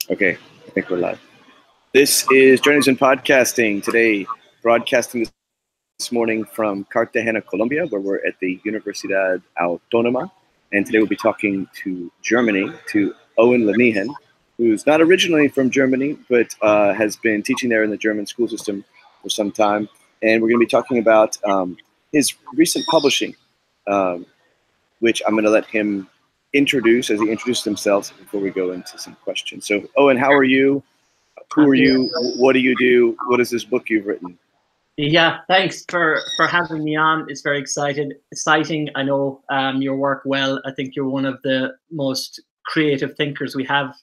Okay, I think we're live. This is Journeys in Podcasting. Today, broadcasting this morning from Cartagena, Colombia, where we're at the Universidad Autónoma. And today we'll be talking to Germany, to Eoin Lenihan, who's not originally from Germany, but has been teaching there in the German school system for some time. And we're going to be talking about his recent publishing, which I'm going to let him introduce as he introduced himself before we go into some questions. So, Eoin, how are you? Who are you? What do you do? What is this book you've written? Yeah, thanks for having me on. It's very exciting. I know your work well. I think you're one of the most creative thinkers we have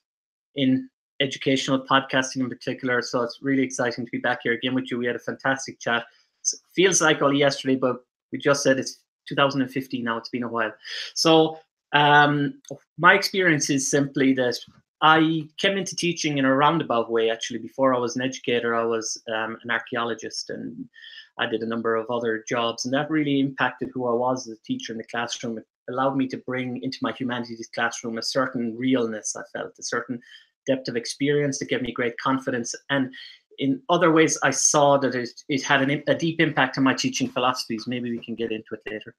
in educational podcasting in particular. So it's really exciting to be back here again with you. We had a fantastic chat. It feels like only yesterday, but we just said it's 2015 now. It's been a while. So my experience is simply that I came into teaching in a roundabout way. Actually, before I was an educator, I was an archaeologist, and I did a number of other jobs, and that really impacted who I was as a teacher in the classroom. It allowed me to bring into my humanities classroom a certain realness. I felt a certain depth of experience that gave me great confidence, and in other ways, I saw that it had a deep impact on my teaching philosophies. Maybe we can get into it later.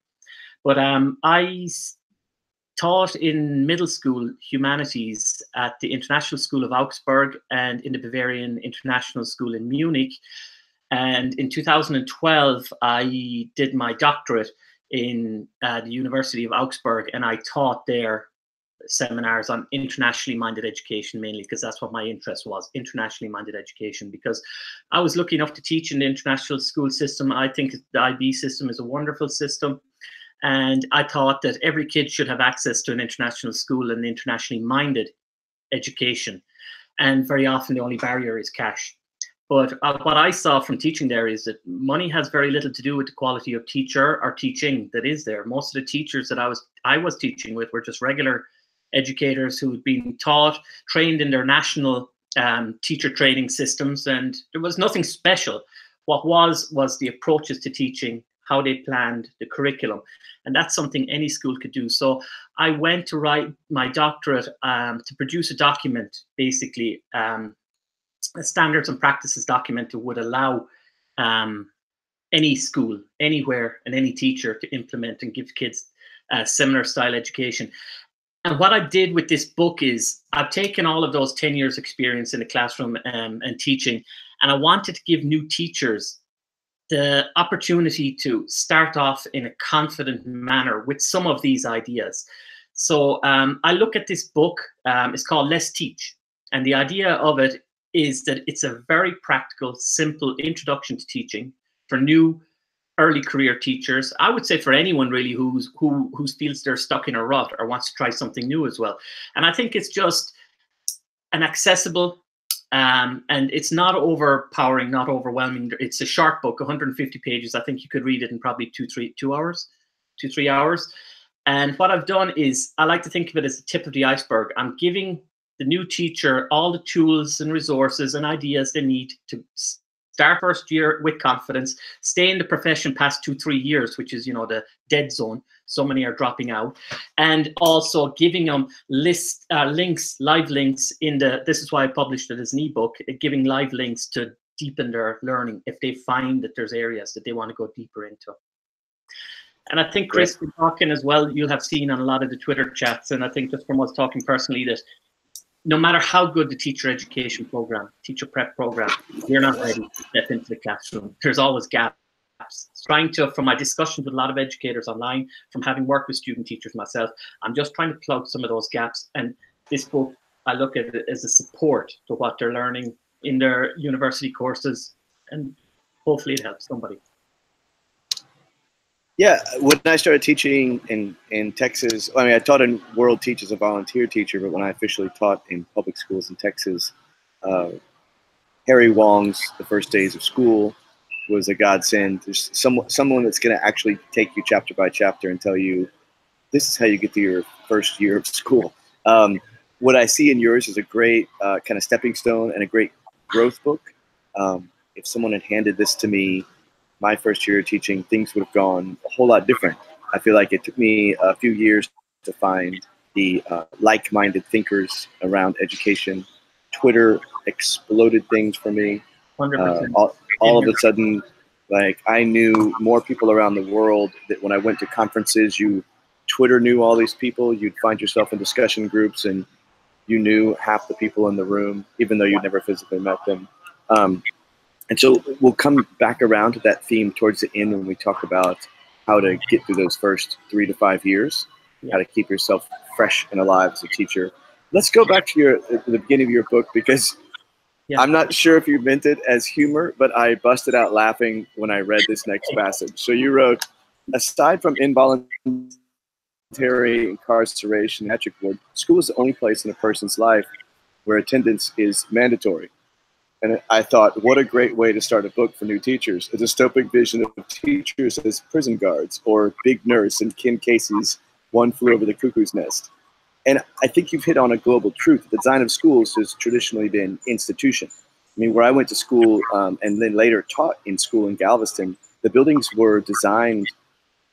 But I taught in middle school humanities at the International School of Augsburg and in the Bavarian International School in Munich. And in 2012, I did my doctorate in the University of Augsburg, and I taught there seminars on internationally minded education, mainly because that's what my interest was, internationally minded education, because I was lucky enough to teach in the international school system. I think the IB system is a wonderful system. And I thought that every kid should have access to an international school and internationally minded education. And very often the only barrier is cash. But what I saw from teaching there is that money has very little to do with the quality of teacher or teaching that is there. Most of the teachers that I was teaching with were just regular educators who had been trained in their national teacher training systems, and there was nothing special. What was the approaches to teaching, how they planned the curriculum. And that's something any school could do. So I went to write my doctorate to produce a document, basically a standards and practices document that would allow any school, anywhere, and any teacher to implement and give kids a similar style education. And what I did with this book is I've taken all of those 10 years experience in the classroom and teaching, and I wanted to give new teachers the opportunity to start off in a confident manner with some of these ideas. So I look at this book, it's called Let's Teach. And the idea of it is that it's a very practical, simple introduction to teaching for new early career teachers. I would say for anyone really who feels they're stuck in a rut or wants to try something new as well. And I think it's just an accessible, and it's not overpowering, not overwhelming. It's a short book, 150 pages. I think you could read it in probably 2-3 hours. And what I've done is I like to think of it as the tip of the iceberg. I'm giving the new teacher all the tools and resources and ideas they need to start first year with confidence, stay in the profession past 2-3 years, which is, the dead zone. So many are dropping out, and also giving them live links this is why I published it as an ebook, giving live links to deepen their learning if they find that there's areas that they want to go deeper into. And I think, Chris, we're talking as well, you'll have seen on a lot of the Twitter chats, and I think just from us talking personally, that no matter how good the teacher education program, teacher prep program, you're not ready to step into the classroom. There's always gaps. Trying to, from my discussions with a lot of educators online, from having worked with student teachers myself, I'm just trying to plug some of those gaps. And this book, I look at it as a support to what they're learning in their university courses, and hopefully it helps somebody. Yeah, when I started teaching in Texas, I taught in World Teach as a volunteer teacher, but when I officially taught in public schools in Texas, Harry Wong's The First Days of School was a godsend. There's someone that's going to actually take you chapter by chapter and tell you, this is how you get to your first year of school. What I see in yours is a great kind of stepping stone and a great growth book. If someone had handed this to me my first year of teaching, things would have gone a whole lot different. I feel like it took me a few years to find the like-minded thinkers around education Twitter exploded things for me. 100%. All of a sudden, like, I knew more people around the world. That when I went to conferences, Twitter knew all these people. You'd find yourself in discussion groups, and you knew half the people in the room, even though you'd never physically met them. And so we'll come back around to that theme towards the end when we talk about how to get through those first 3 to 5 years, how to keep yourself fresh and alive as a teacher. Let's go back to the beginning of your book, because I'm not sure if you meant it as humor, but I busted out laughing when I read this next passage. So you wrote, aside from involuntary incarceration and metric board, school is the only place in a person's life where attendance is mandatory. And I thought, what a great way to start a book for new teachers. A dystopic vision of teachers as prison guards, or Big Nurse in Ken Casey's One Flew Over the Cuckoo's Nest. And I think you've hit on a global truth. The design of schools has traditionally been institution. I mean, where I went to school and then later taught in school in Galveston, the buildings were designed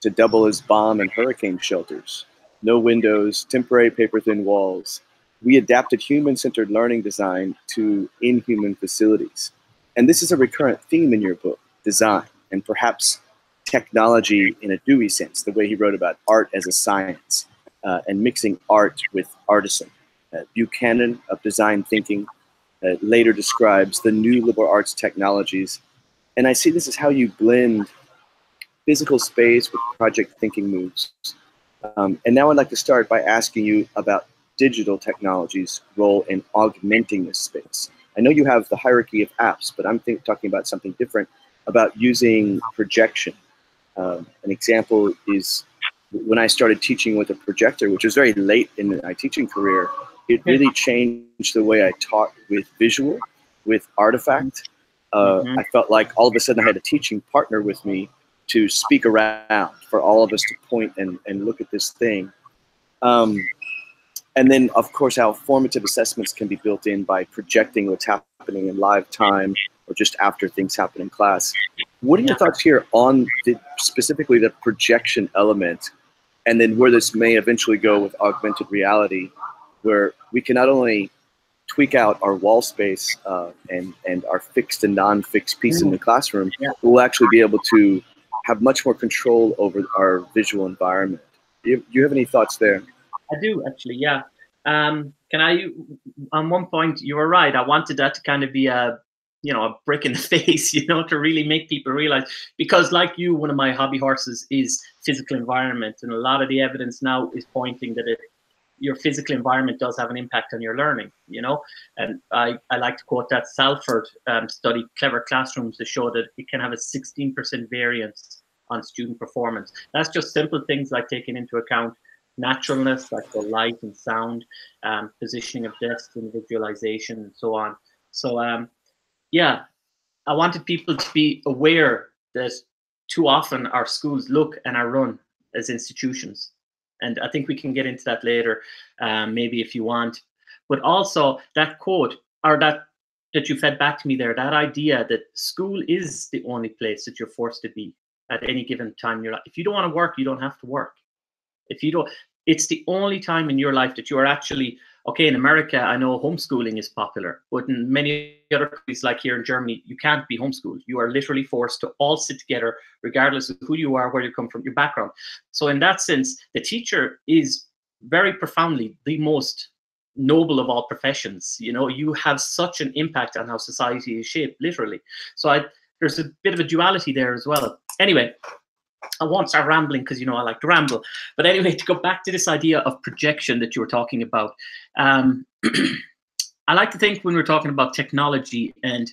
to double as bomb and hurricane shelters. No windows, temporary paper-thin walls. We adapted human-centered learning design to inhuman facilities. And this is a recurrent theme in your book, design, and perhaps technology in a Dewey sense, the way he wrote about art as a science, and mixing art with artisan. Buchanan of design thinking later describes the new liberal arts technologies. And I see this as how you blend physical space with project thinking moves. And now I'd like to start by asking you about digital technology's role in augmenting this space. I know you have the hierarchy of apps, but I'm talking about something different, about using projection. An example is when I started teaching with a projector, which was very late in my teaching career. It really changed the way I taught with visual, with artifact. I felt like all of a sudden I had a teaching partner with me to speak around, for all of us to point and look at this thing. And then, of course, how formative assessments can be built in by projecting what's happening in live time or just after things happen in class. What are your thoughts here on specifically the projection element, and then where this may eventually go with augmented reality, where we can not only tweak out our wall space and our fixed and non-fixed piece in the classroom, but we'll actually be able to have much more control over our visual environment. Do you have any thoughts there? I do, actually, yeah. Can I, on one point, you were right. I wanted that to kind of be a brick in the face, to really make people realize, because like you, one of my hobby horses is physical environment. And a lot of the evidence now is pointing that your physical environment does have an impact on your learning, And I like to quote that Salford study, Clever Classrooms, to show that it can have a 16% variance on student performance. That's just simple things like taking into account naturalness, like the light and sound, positioning of desks and visualization and so on. So yeah, I wanted people to be aware that too often our schools look and are run as institutions. And I think we can get into that later, maybe if you want. But also that quote, or that you fed back to me there, that idea that school is the only place that you're forced to be at any given time in your life. If you don't want to work, you don't have to work. If you don't, it's the only time in your life that you are actually, okay, in America, I know homeschooling is popular, but in many other countries, like here in Germany, you can't be homeschooled. You are literally forced to all sit together, regardless of who you are, where you come from, your background. So in that sense, the teacher is very profoundly the most noble of all professions. You have such an impact on how society is shaped, literally. So there's a bit of a duality there as well. Anyway, I won't start rambling because, I like to ramble. But anyway, to go back to this idea of projection that you were talking about, I like to think when we're talking about technology, and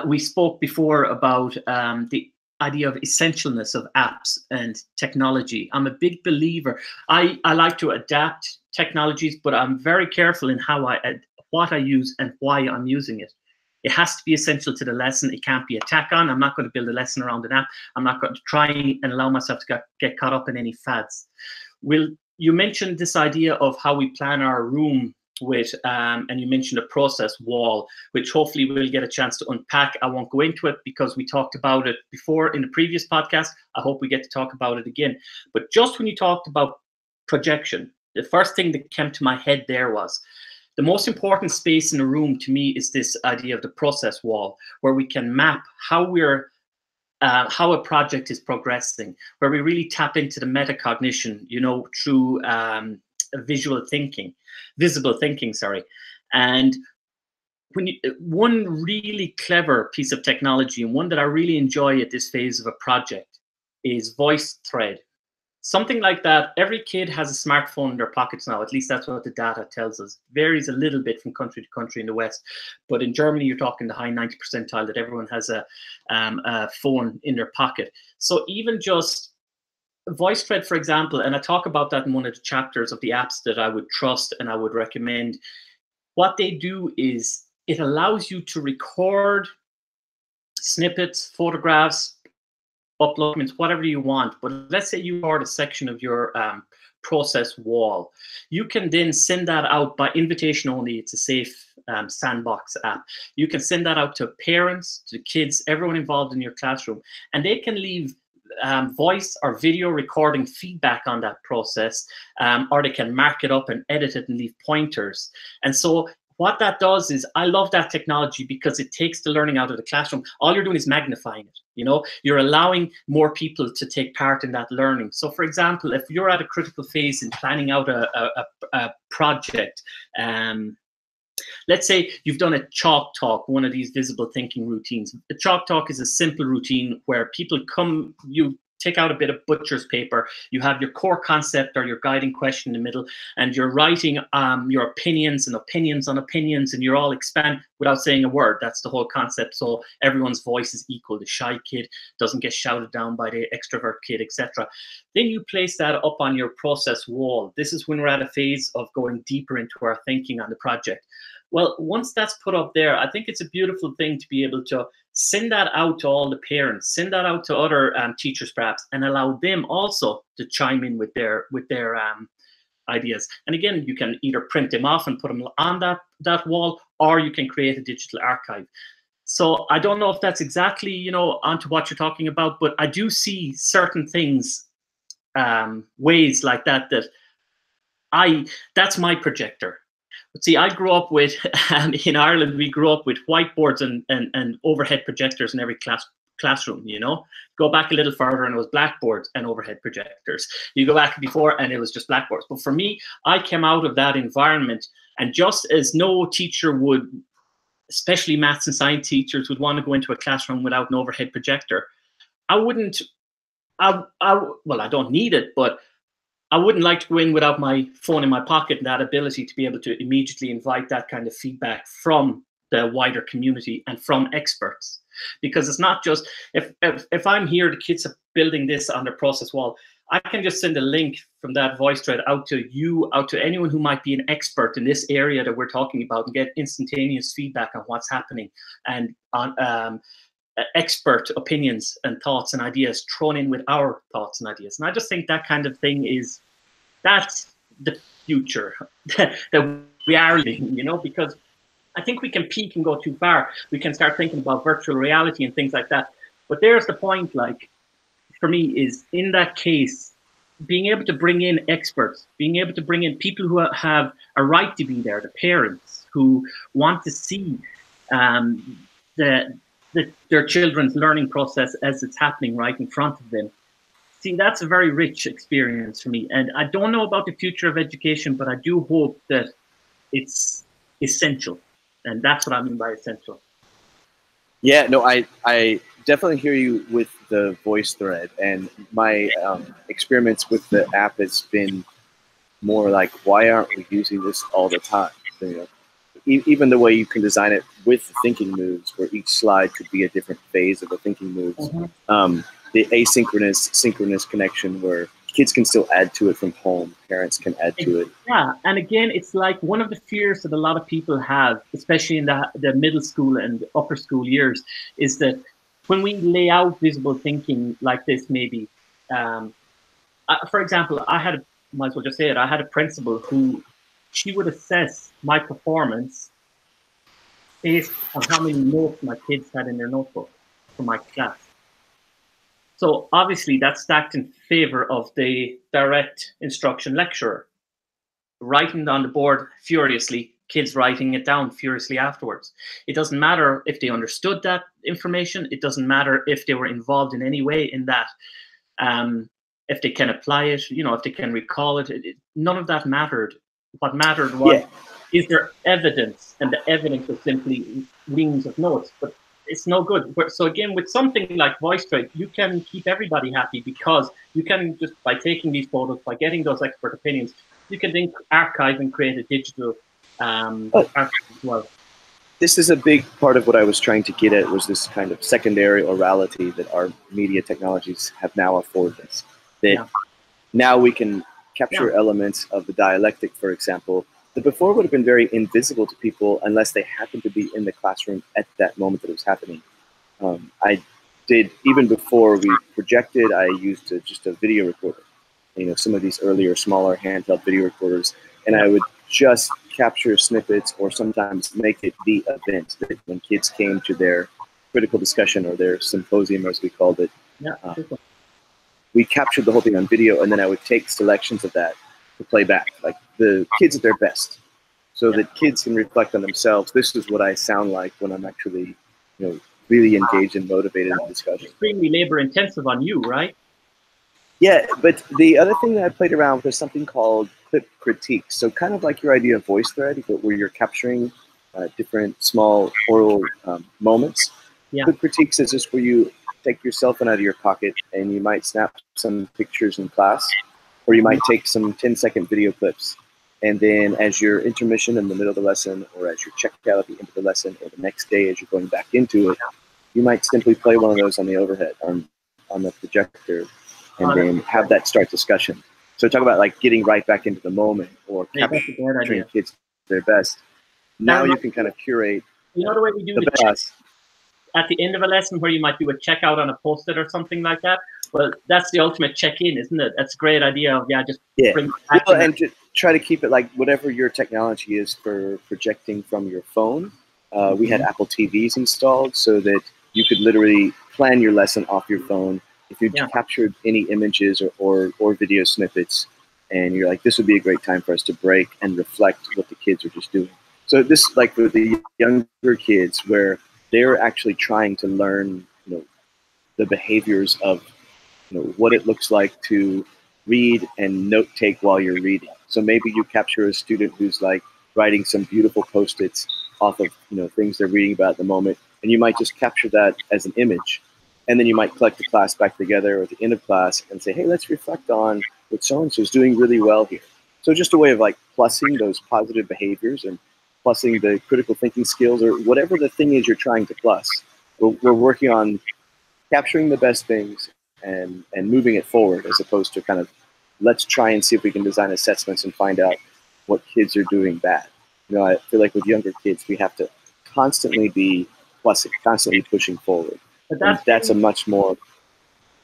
we spoke before about the idea of essentialness of apps and technology. I'm a big believer. I like to adapt technologies, but I'm very careful in what I use and why I'm using it. It has to be essential to the lesson. It can't be a tack on. I'm not going to build a lesson around an app. I'm not going to try and allow myself to get caught up in any fads. You mentioned this idea of how we plan our room with, and you mentioned a process wall, which hopefully we'll get a chance to unpack. I won't go into it because we talked about it before in the previous podcast. I hope we get to talk about it again. But just when you talked about projection, the first thing that came to my head there was, The most important space in a room to me is this idea of the process wall, where we can map how a project is progressing, where we really tap into the metacognition, through visible thinking, sorry. And one really clever piece of technology, and one that I really enjoy at this phase of a project, is VoiceThread. Something like that. Every kid has a smartphone in their pockets now. At least that's what the data tells us. Varies a little bit from country to country in the West, but in Germany, you're talking the high 90 percentile that everyone has a phone in their pocket. So even just VoiceThread, for example, and I talk about that in one of the chapters of the apps that I would trust and I would recommend. What they do is it allows you to record snippets, photographs, upload, whatever you want. But let's say you record a section of your process wall. You can then send that out by invitation only. It's a safe sandbox app. You can send that out to parents, to kids, everyone involved in your classroom, and they can leave voice or video recording feedback on that process, or they can mark it up and edit it and leave pointers. And so what that does is, I love that technology because it takes the learning out of the classroom. All you're doing is magnifying it. You're allowing more people to take part in that learning. So for example, if you're at a critical phase in planning out a project, let's say you've done a chalk talk, one of these visible thinking routines. The chalk talk is a simple routine where people come, you take out a bit of butcher's paper, you have your core concept or your guiding question in the middle, and you're writing your opinions and opinions on opinions, and you're all expand without saying a word. That's the whole concept. So everyone's voice is equal. The shy kid doesn't get shouted down by the extrovert kid, etc. Then you place that up on your process wall. This is when we're at a phase of going deeper into our thinking on the project. Well, once that's put up there, I think it's a beautiful thing to be able to send that out to all the parents, send that out to other teachers perhaps, and allow them also to chime in with their ideas. And again, you can either print them off and put them on that wall, or you can create a digital archive. So I don't know if that's exactly, onto what you're talking about, but I do see certain things, ways like that, that's my projector. But see, I grew up with, in Ireland, we grew up with whiteboards and overhead projectors in every classroom, Go back a little further and it was blackboards and overhead projectors. You go back before and it was just blackboards. But for me, I came out of that environment, and just as no teacher would, especially maths and science teachers, would want to go into a classroom without an overhead projector, well, I don't need it, but I wouldn't like to go in without my phone in my pocket, and that ability to be able to immediately invite that kind of feedback from the wider community and from experts. Because it's not just, if I'm here, the kids are building this on their process wall, I can just send a link from that VoiceThread out to you, out to anyone who might be an expert in this area that we're talking about, and get instantaneous feedback on what's happening, and on expert opinions and thoughts and ideas thrown in with our thoughts and ideas. And I just think that kind of thing that's the future that we are living, because I think we can peak and go too far. We can start thinking about virtual reality and things like that. But there's the point, like, for me, is in that case, being able to bring in experts, being able to bring in people who have a right to be there, the parents who want to see their children's learning process as it's happening right in front of them. See, that's a very rich experience for me. And I don't know about the future of education, but I do hope that it's essential. And that's what I mean by essential. Yeah, no, I definitely hear you with the VoiceThread, and my experiments with the app has been more like, why aren't we using this all the time? Even the way you can design it with the thinking moves, where each slide could be a different phase of the thinking moves. Mm-hmm. The asynchronous, synchronous connection, where kids can still add to it from home, parents can add to it. Yeah, and again, it's like one of the fears that a lot of people have, especially in the middle school and upper school years, is that when we lay out visible thinking like this, maybe, for example, might as well just say it, I had a principal who, she would assess my performance based on how many notes my kids had in their notebook for my class. So obviously that's stacked in favor of the direct instruction lecturer, writing on the board furiously, kids writing it down furiously afterwards. It doesn't matter if they understood that information. It doesn't matter if they were involved in any way in that. If they can apply it, if they can recall it, none of that mattered. What mattered was, is there evidence? And the evidence was simply reams of notes, but it's no good. So again, with something like VoiceTrade, you can keep everybody happy, because you can just, by taking these photos, by getting those expert opinions, you can then archive and create a digital archive as well. This is a big part of what I was trying to get at, was this kind of secondary orality that our media technologies have now afforded us. That now we can capture elements of the dialectic, for example, that before would have been very invisible to people unless they happened to be in the classroom at that moment that it was happening. I did, even before we projected, I used just a video recorder. Some of these earlier, smaller handheld video recorders, and I would just capture snippets, or sometimes make it the event that when kids came to their critical discussion or their symposium, as we called it, we captured the whole thing on video, and then I would take selections of that to play back, like the kids at their best, so that kids can reflect on themselves. This is what I sound like when I'm actually, really engaged and motivated in the discussion. Extremely labor intensive on you, right? Yeah, but the other thing that I played around with is something called clip critiques. So kind of like your idea of VoiceThread, but where you're capturing different small oral moments. Clip critiques is just where you take your cell phone out of your pocket and you might snap some pictures in class, or you might take some 10-second video clips. And then as your intermission in the middle of the lesson, or as you're checked out at the end of the lesson, or the next day as you're going back into it, you might simply play one of those on the overhead, on the projector, and then have that start discussion. So talk about like getting right back into the moment, or capturing kids at their best. Now you can kind of curate the way we do the best. At the end of a lesson, where you might do a checkout on a post-it or something like that. Well, that's the ultimate check-in, isn't it? That's a great idea of bring back and to try to keep it like whatever your technology is for projecting from your phone. We had Apple TVs installed so that you could literally plan your lesson off your phone. If you captured any images or video snippets, and you're like, this would be a great time for us to break and reflect what the kids are just doing. So this, like with the younger kids, where they're actually trying to learn, the behaviors of, what it looks like to read and note take while you're reading. So maybe you capture a student who's like writing some beautiful post-its off of, things they're reading about at the moment, and you might just capture that as an image. And then you might collect the class back together at the end of class and say, hey, let's reflect on what so-and-so is doing really well here. So just a way of like plussing those positive behaviors and plussing the critical thinking skills, or whatever the thing is you're trying to plus. We're working on capturing the best things and moving it forward, as opposed to kind of, let's try and see if we can design assessments and find out what kids are doing bad. I feel like with younger kids, we have to constantly be plussing, constantly pushing forward. But that's a much more...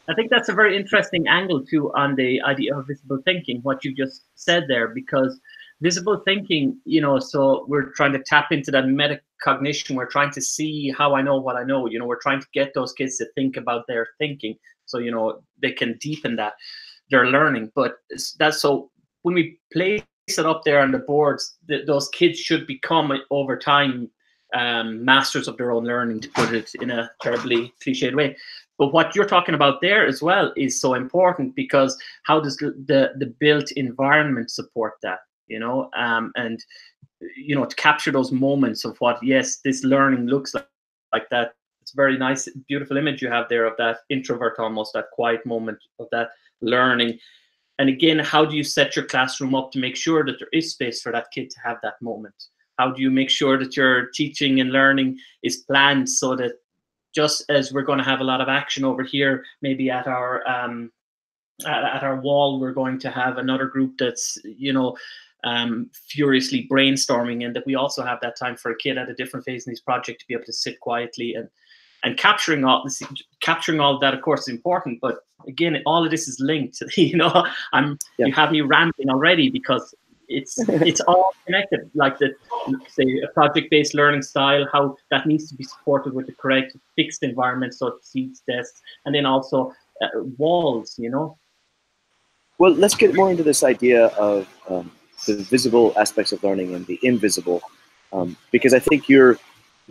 I think that's a very interesting angle too on the idea of visible thinking, what you just said there, because visible thinking, so we're trying to tap into that metacognition. We're trying to see how I know what I know. We're trying to get those kids to think about their thinking, so they can deepen their learning. But that's so when we place it up there on the boards, those kids should become over time masters of their own learning, to put it in a terribly cliched way. But what you're talking about there as well is so important, because how does the built environment support that? And to capture those moments of what, yes, this learning looks like that. It's a very nice, beautiful image you have there of that introvert, almost that quiet moment of that learning. And again, how do you set your classroom up to make sure that there is space for that kid to have that moment? How do you make sure that your teaching and learning is planned, so that just as we're going to have a lot of action over here, maybe at our wall, we're going to have another group that's, furiously brainstorming, and that we also have that time for a kid at a different phase in his project to be able to sit quietly and capturing all of that, of course, is important. But again, all of this is linked. You have me ranting already, because it's all connected. Like say a project-based learning style, how that needs to be supported with the correct fixed environment, so seats, desks, and then also walls. Well, let's get more into this idea of the visible aspects of learning and the invisible. because I think you've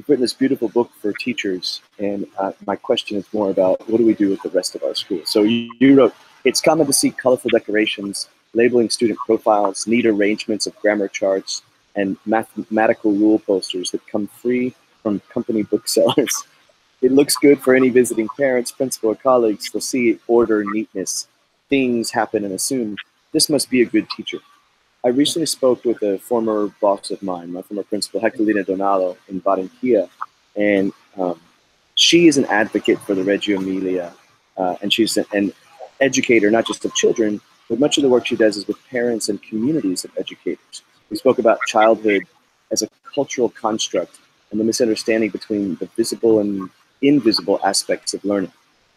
written this beautiful book for teachers, and my question is more about what do we do with the rest of our school? So you wrote, it's common to see colorful decorations, labeling student profiles, neat arrangements of grammar charts, and mathematical rule posters that come free from company booksellers. It looks good for any visiting parents, principal, or colleagues to see order, neatness, things happen and assume this must be a good teacher. I recently spoke with a former boss of mine, my former principal, Hectorina Donalo, in Barranquilla, and she is an advocate for the Reggio Emilia, and she's an educator, not just of children, but much of the work she does is with parents and communities of educators. We spoke about childhood as a cultural construct and the misunderstanding between the visible and invisible aspects of learning.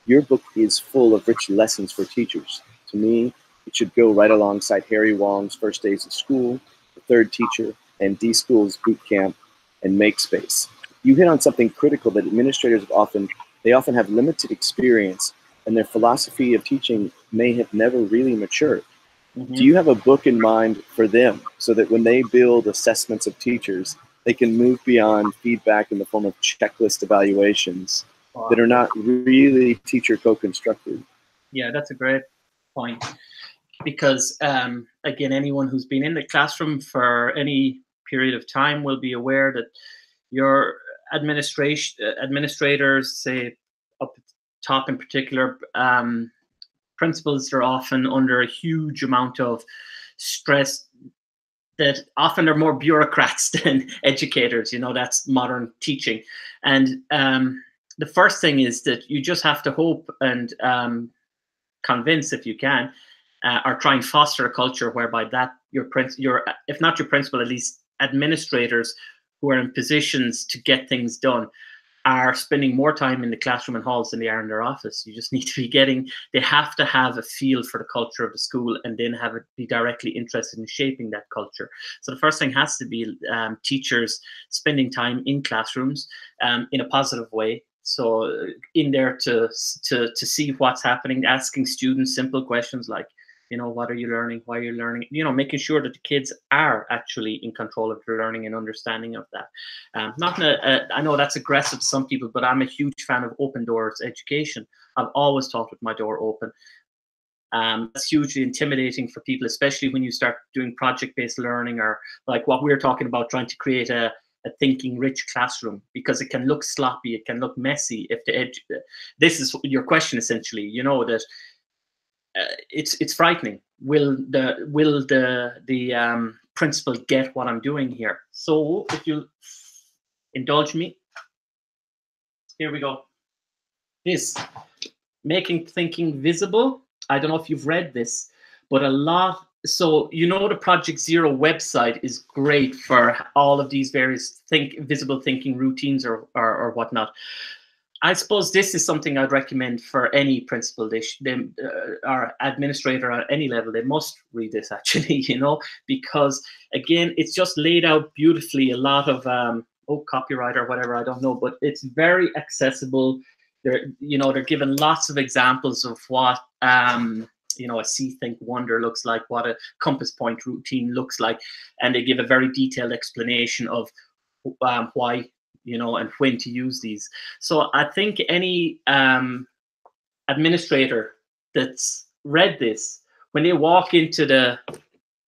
Your book is full of rich lessons for teachers. To me, it should go right alongside Harry Wong's First Days of School, The Third Teacher, and D-School's Boot Camp and Make Space. You hit on something critical that administrators often have limited experience, and their philosophy of teaching may have never really matured. Mm-hmm. Do you have a book in mind for them so that when they build assessments of teachers, they can move beyond feedback in the form of checklist evaluations that are not really teacher co-constructed? Yeah, that's a great point. Because, again, anyone who's been in the classroom for any period of time will be aware that your administrators, say up at the top in particular, principals are often under a huge amount of stress, that often are more bureaucrats than educators. You know, that's modern teaching. And the first thing is that you just have to hope and convince, if you can, or try and foster a culture whereby that your if not your principal, at least administrators who are in positions to get things done are spending more time in the classroom and halls than they are in their office. You just need to be they have to have a feel for the culture of the school and then be directly interested in shaping that culture. So the first thing has to be teachers spending time in classrooms in a positive way. So in there to see what's happening, asking students simple questions like, you know, what are you learning? Why are you learning? You know, making sure that the kids are actually in control of their learning and understanding of that. I know that's aggressive to some people, but I'm a huge fan of open doors education. I've always taught with my door open. It's hugely intimidating for people, especially when you start doing project-based learning, or like what we're talking about, trying to create a thinking rich classroom, because it can look sloppy, it can look messy if this is your question essentially, you know, that it's frightening. Will the principal get what I'm doing here? So if you indulge me, here we go. This, making thinking visible. I don't know if you've read this, but so you know, the Project Zero website is great for all of these various visible thinking routines or whatnot. I suppose this is something I'd recommend for any principal, or administrator at any level. They must read this, actually, you know, because again, it's just laid out beautifully. A lot of copyright or whatever, I don't know, but it's very accessible. They're given lots of examples of what you know, a see, think, wonder looks like, what a compass point routine looks like, and they give a very detailed explanation of why, you know, and when to use these. So I think any administrator that's read this, when they walk into the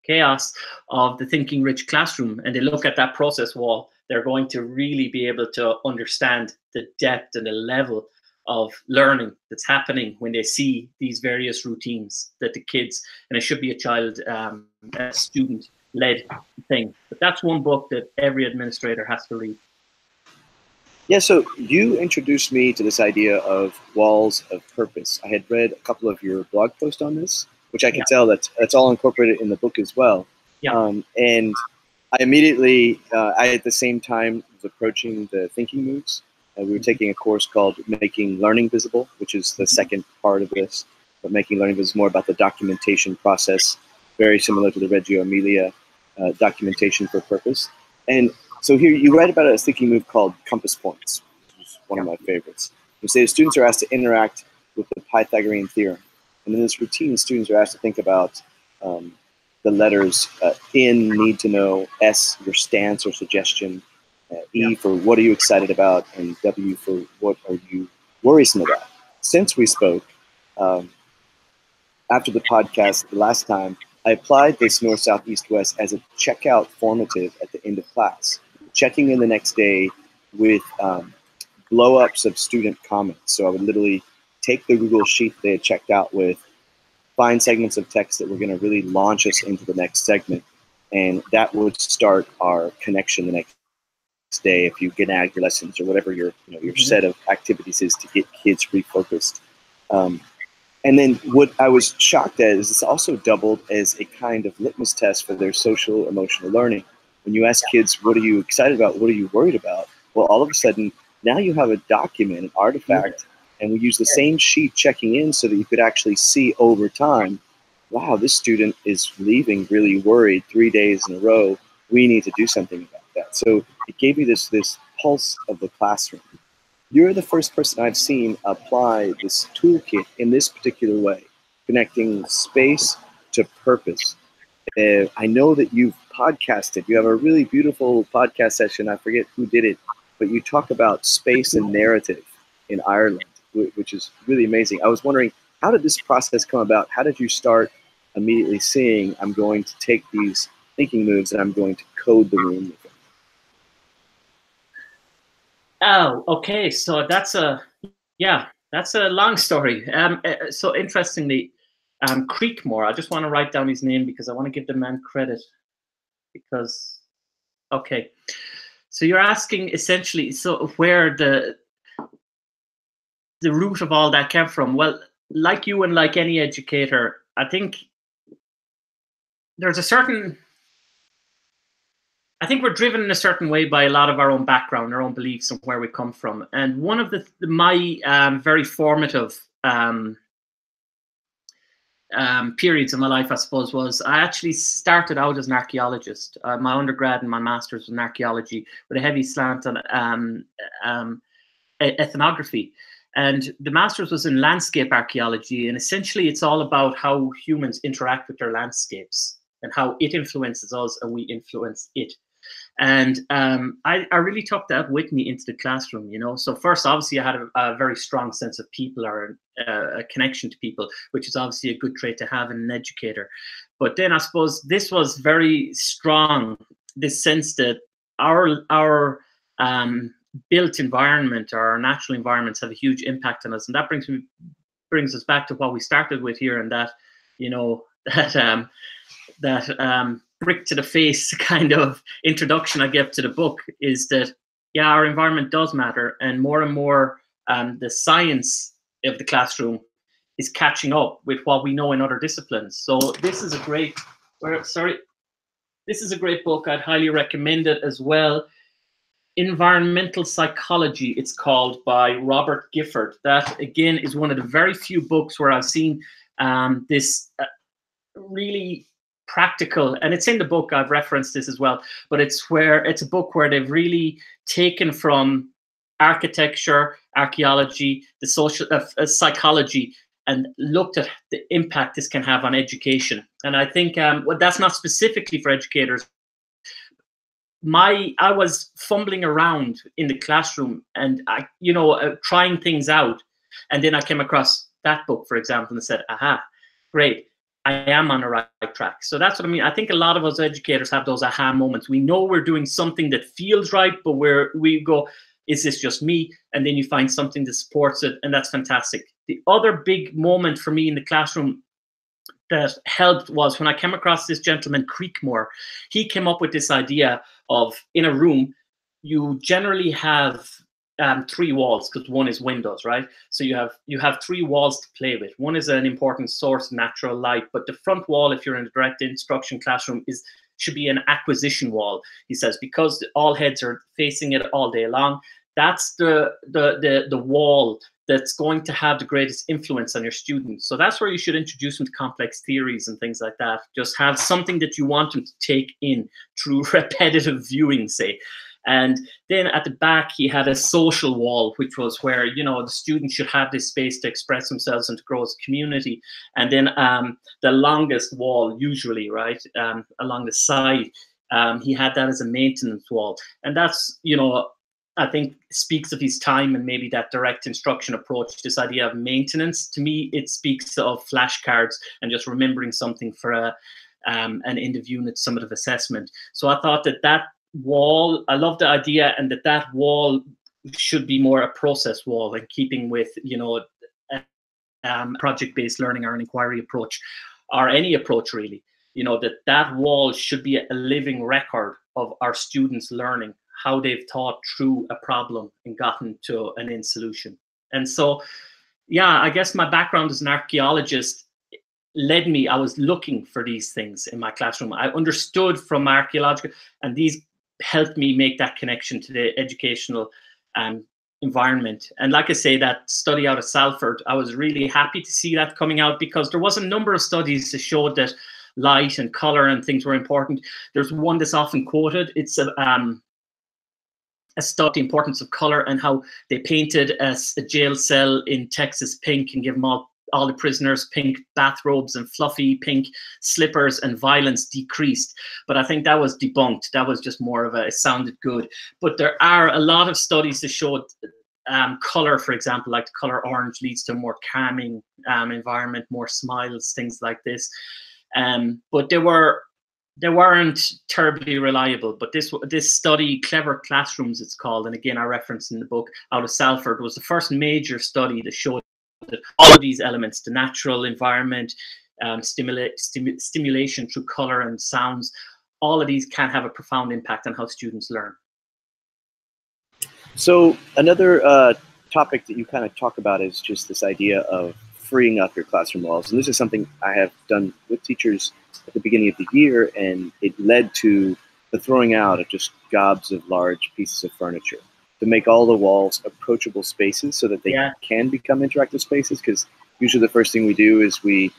chaos of the thinking rich classroom and they look at that process wall, they're going to really be able to understand the depth and the level of learning that's happening when they see these various routines that the kids, and it should be a child, a student-led thing. But that's one book that every administrator has to read. Yeah, so you introduced me to this idea of walls of purpose. I had read a couple of your blog posts on this, which I can tell that's all incorporated in the book as well. Yeah. And I immediately, I at the same time was approaching the thinking moves. We were taking a course called Making Learning Visible, which is the second part of this. But Making Learning Visible is more about the documentation process, very similar to the Reggio Emilia documentation for purpose. And so here you write about a thinking move called compass points, which is one of my favorites. You say the students are asked to interact with the Pythagorean theorem. And in this routine, students are asked to think about the letters N, need to know, S, your stance or suggestion, E for what are you excited about, and W for what are you worrisome about. Since we spoke, after the podcast the last time, I applied this north, south, east, west as a checkout formative at the end of class, checking in the next day with blow-ups of student comments. So I would literally take the Google Sheet they had checked out with, find segments of text that were going to really launch us into the next segment, and that would start our connection the next day if you nag your lessons or whatever your set of activities is to get kids refocused. And then what I was shocked at is this also doubled as a kind of litmus test for their social emotional learning. When you ask kids, what are you excited about? What are you worried about? Well, all of a sudden, now you have a document, an artifact, and we use the same sheet checking in so that you could actually see over time, wow, this student is leaving really worried 3 days in a row. We need to do something about that. So it gave you this pulse of the classroom. You're the first person I've seen apply this toolkit in this particular way, connecting space to purpose. I know that you've podcasted. You have a really beautiful podcast session. I forget who did it, but you talk about space and narrative in Ireland, which is really amazing. I was wondering, how did this process come about? How did you start immediately seeing, I'm going to take these thinking moves and I'm going to code the room with them? Oh, okay. So that's a long story. So interestingly, Creekmore, I just want to write down his name because I want to give the man credit. Because, okay. So you're asking essentially, so where the root of all that came from. Well, like you and like any educator, I think there's a certain, I think we're driven in a certain way by a lot of our own background, our own beliefs, and where we come from. And one of my very formative periods in my life, I suppose, was I actually started out as an archaeologist. My undergrad and my master's was in archaeology with a heavy slant on ethnography. And the master's was in landscape archaeology. And essentially, it's all about how humans interact with their landscapes and how it influences us and we influence it. And I really took that with me into the classroom, you know. So first, obviously, I had a very strong sense of people, or a connection to people, which is obviously a good trait to have in an educator. But then I suppose this was very strong, this sense that our built environment, or our natural environments, have a huge impact on us. And that brings us back to what we started with here, and that, you know, that brick to the face kind of introduction I gave to the book is that, yeah, our environment does matter, and more the science of the classroom is catching up with what we know in other disciplines. So this is a great, this is a great book. I'd highly recommend it as well. Environmental Psychology, it's called, by Robert Gifford. That, again, is one of the very few books where I've seen this really practical, and it's in the book, I've referenced this as well, but it's a book where they've really taken from architecture, archaeology, the social psychology, and looked at the impact this can have on education. And I think well, that's not specifically for educators. I was fumbling around in the classroom and trying things out, and then I came across that book, for example, and said, aha, great, I am on the right track. So that's what I mean. I think a lot of us educators have those aha moments. We know we're doing something that feels right, but we go, is this just me? And then you find something that supports it, and that's fantastic. The other big moment for me in the classroom that helped was when I came across this gentleman, Creekmore. He came up with this idea of, in a room, you generally have 3 walls, because one is windows, right? So you have 3 walls to play with. One is an important source of natural light, but the front wall, if you're in a direct instruction classroom, should be an acquisition wall. He says, because all heads are facing it all day long. That's the wall that's going to have the greatest influence on your students. So that's where you should introduce them to complex theories and things like that. Just have something that you want them to take in through repetitive viewing, say. And then at the back, he had a social wall, which was where, you know, the students should have this space to express themselves and to grow as a community. And then the longest wall, usually, right, along the side, he had that as a maintenance wall. And that's, you know, I think speaks of his time and maybe that direct instruction approach, this idea of maintenance. To me, it speaks of flashcards and just remembering something for an end of unit summative assessment. So I thought that wall, I love the idea, and that wall should be more a process wall, in keeping with, you know, project-based learning or an inquiry approach, or any approach really. You know, that wall should be a living record of our students learning, how they've thought through a problem and gotten to an end solution. And so, yeah, I guess my background as an archaeologist led me, I was looking for these things in my classroom. I understood from archaeological, and these helped me make that connection to the educational environment. And like I say, that study out of Salford, I was really happy to see that coming out, because there was a number of studies that showed that light and color and things were important. There's one that's often quoted. It's a study, the importance of color, and how they painted a jail cell in Texas pink and give them all the prisoners pink bathrobes and fluffy pink slippers, and violence decreased. But I think that was debunked. That was just more of it sounded good. But there are a lot of studies that showed color, for example, like the color orange leads to a more calming environment, more smiles, things like this. But they weren't terribly reliable. But this study, Clever Classrooms it's called, and again I referenced in the book, out of Salford, was the first major study that showed that all of these elements, the natural environment, stimulation through color and sounds, all of these can have a profound impact on how students learn. So another topic that you kind of talk about is just this idea of freeing up your classroom walls. And this is something I have done with teachers at the beginning of the year, and it led to the throwing out of just gobs of large pieces of furniture to make all the walls approachable spaces so that they can become interactive spaces. Because usually the first thing we do is we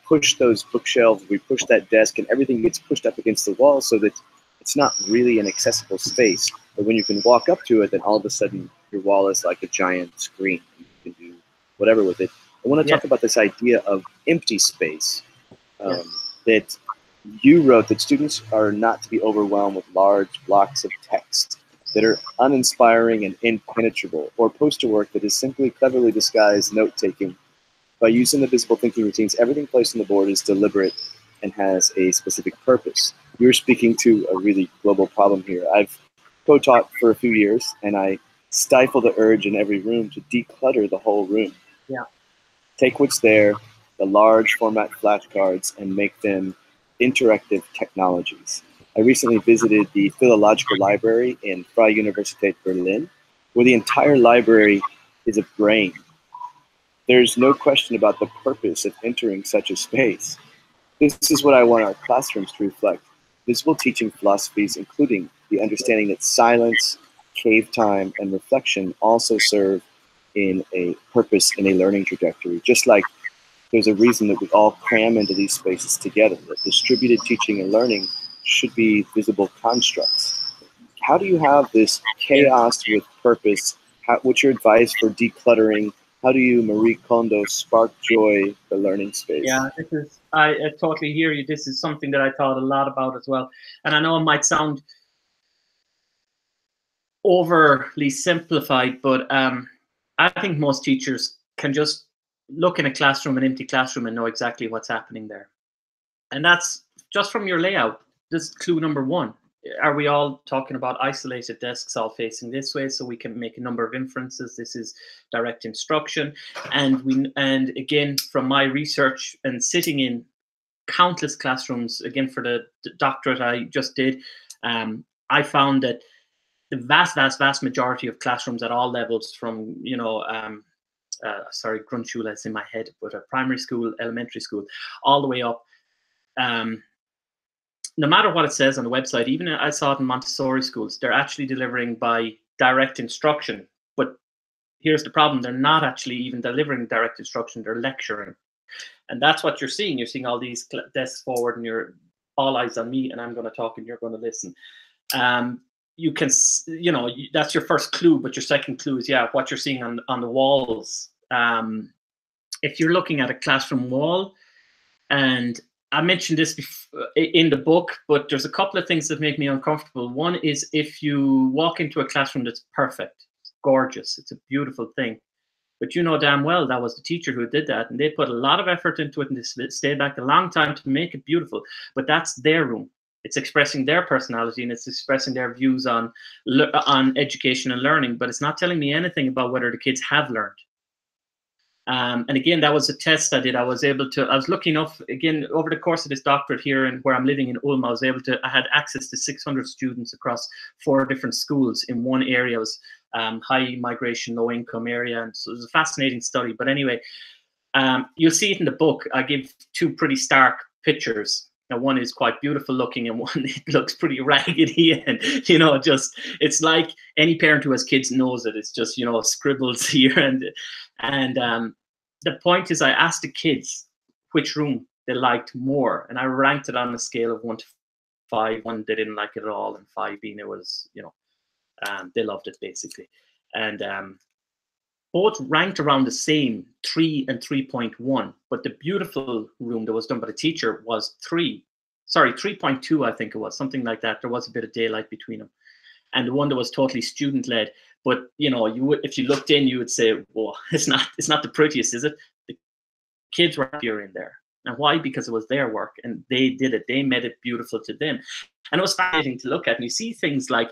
push those bookshelves, we push that desk, and everything gets pushed up against the wall so that it's not really an accessible space. But when you can walk up to it, then all of a sudden your wall is like a giant screen. You can do whatever with it. I want to talk about this idea of empty space that you wrote, that students are not to be overwhelmed with large blocks of text that are uninspiring and impenetrable, or poster work that is simply cleverly disguised note-taking. By using the visible thinking routines, everything placed on the board is deliberate and has a specific purpose. You're speaking to a really global problem here. I've co-taught for a few years, and I stifle the urge in every room to declutter the whole room. Yeah. Take what's there, the large format flashcards, and make them interactive technologies. I recently visited the Philological Library in Freie Universität Berlin, where the entire library is a brain. There's no question about the purpose of entering such a space. This is what I want our classrooms to reflect: visible teaching philosophies, including the understanding that silence, cave time, and reflection also serve in a purpose in a learning trajectory. Just like there's a reason that we all cram into these spaces together, that distributed teaching and learning should be visible constructs. How do you have this chaos with purpose? What's your advice for decluttering? How do you, Marie Kondo, spark joy, the learning space? Yeah, I totally hear you. This is something that I thought a lot about as well. And I know it might sound overly simplified, but I think most teachers can just look in a classroom, an empty classroom, and know exactly what's happening there. And that's just from your layout. This is clue number one. Are we all talking about isolated desks all facing this way, so we can make a number of inferences? This is direct instruction. And again, from my research and sitting in countless classrooms, again, for the doctorate I just did, I found that the vast majority of classrooms at all levels, from, you know, sorry, Grundschule is in my head, but a primary school, elementary school, all the way up, no matter what it says on the website, even I saw it in Montessori schools, they're actually delivering by direct instruction. But here's the problem: they're not actually even delivering direct instruction, they're lecturing. And that's what you're seeing. You're seeing all these desks forward, and you're all eyes on me, and I'm going to talk and you're going to listen. you can, you know, that's your first clue, but your second clue is, yeah, what you're seeing on the walls. If you're looking at a classroom wall, and I mentioned this in the book, but there's a couple of things that make me uncomfortable. One is if you walk into a classroom that's perfect, it's gorgeous, it's a beautiful thing, but you know damn well that was the teacher who did that, and they put a lot of effort into it, and they stayed back a long time to make it beautiful. But that's their room. It's expressing their personality, and it's expressing their views on education and learning, but it's not telling me anything about whether the kids have learned. And again, that was a test I did. I was lucky enough, again, over the course of this doctorate here and where I'm living in Ulm, I had access to 600 students across 4 different schools in one area. It was high migration, low income area. And so it was a fascinating study. But anyway, you'll see it in the book. I give 2 pretty stark pictures. Now, one is quite beautiful looking, and one it looks pretty raggedy, and you know, just it's like any parent who has kids knows it. It's just, you know, scribbles here and the point is, I asked the kids which room they liked more, and I ranked it on a scale of 1 to 5. 1, they didn't like it at all, and 5 being it was, you know, they loved it basically, and both ranked around the same, 3 and 3.1. But the beautiful room that was done by the teacher was 3.2, I think it was, something like that. There was a bit of daylight between them. And the one that was totally student-led. But you know, you would, if you looked in, you would say, "Whoa, it's not the prettiest, is it?" The kids were happier in there. And why? Because it was their work, and they did it. They made it beautiful to them. And it was fascinating to look at. And you see things like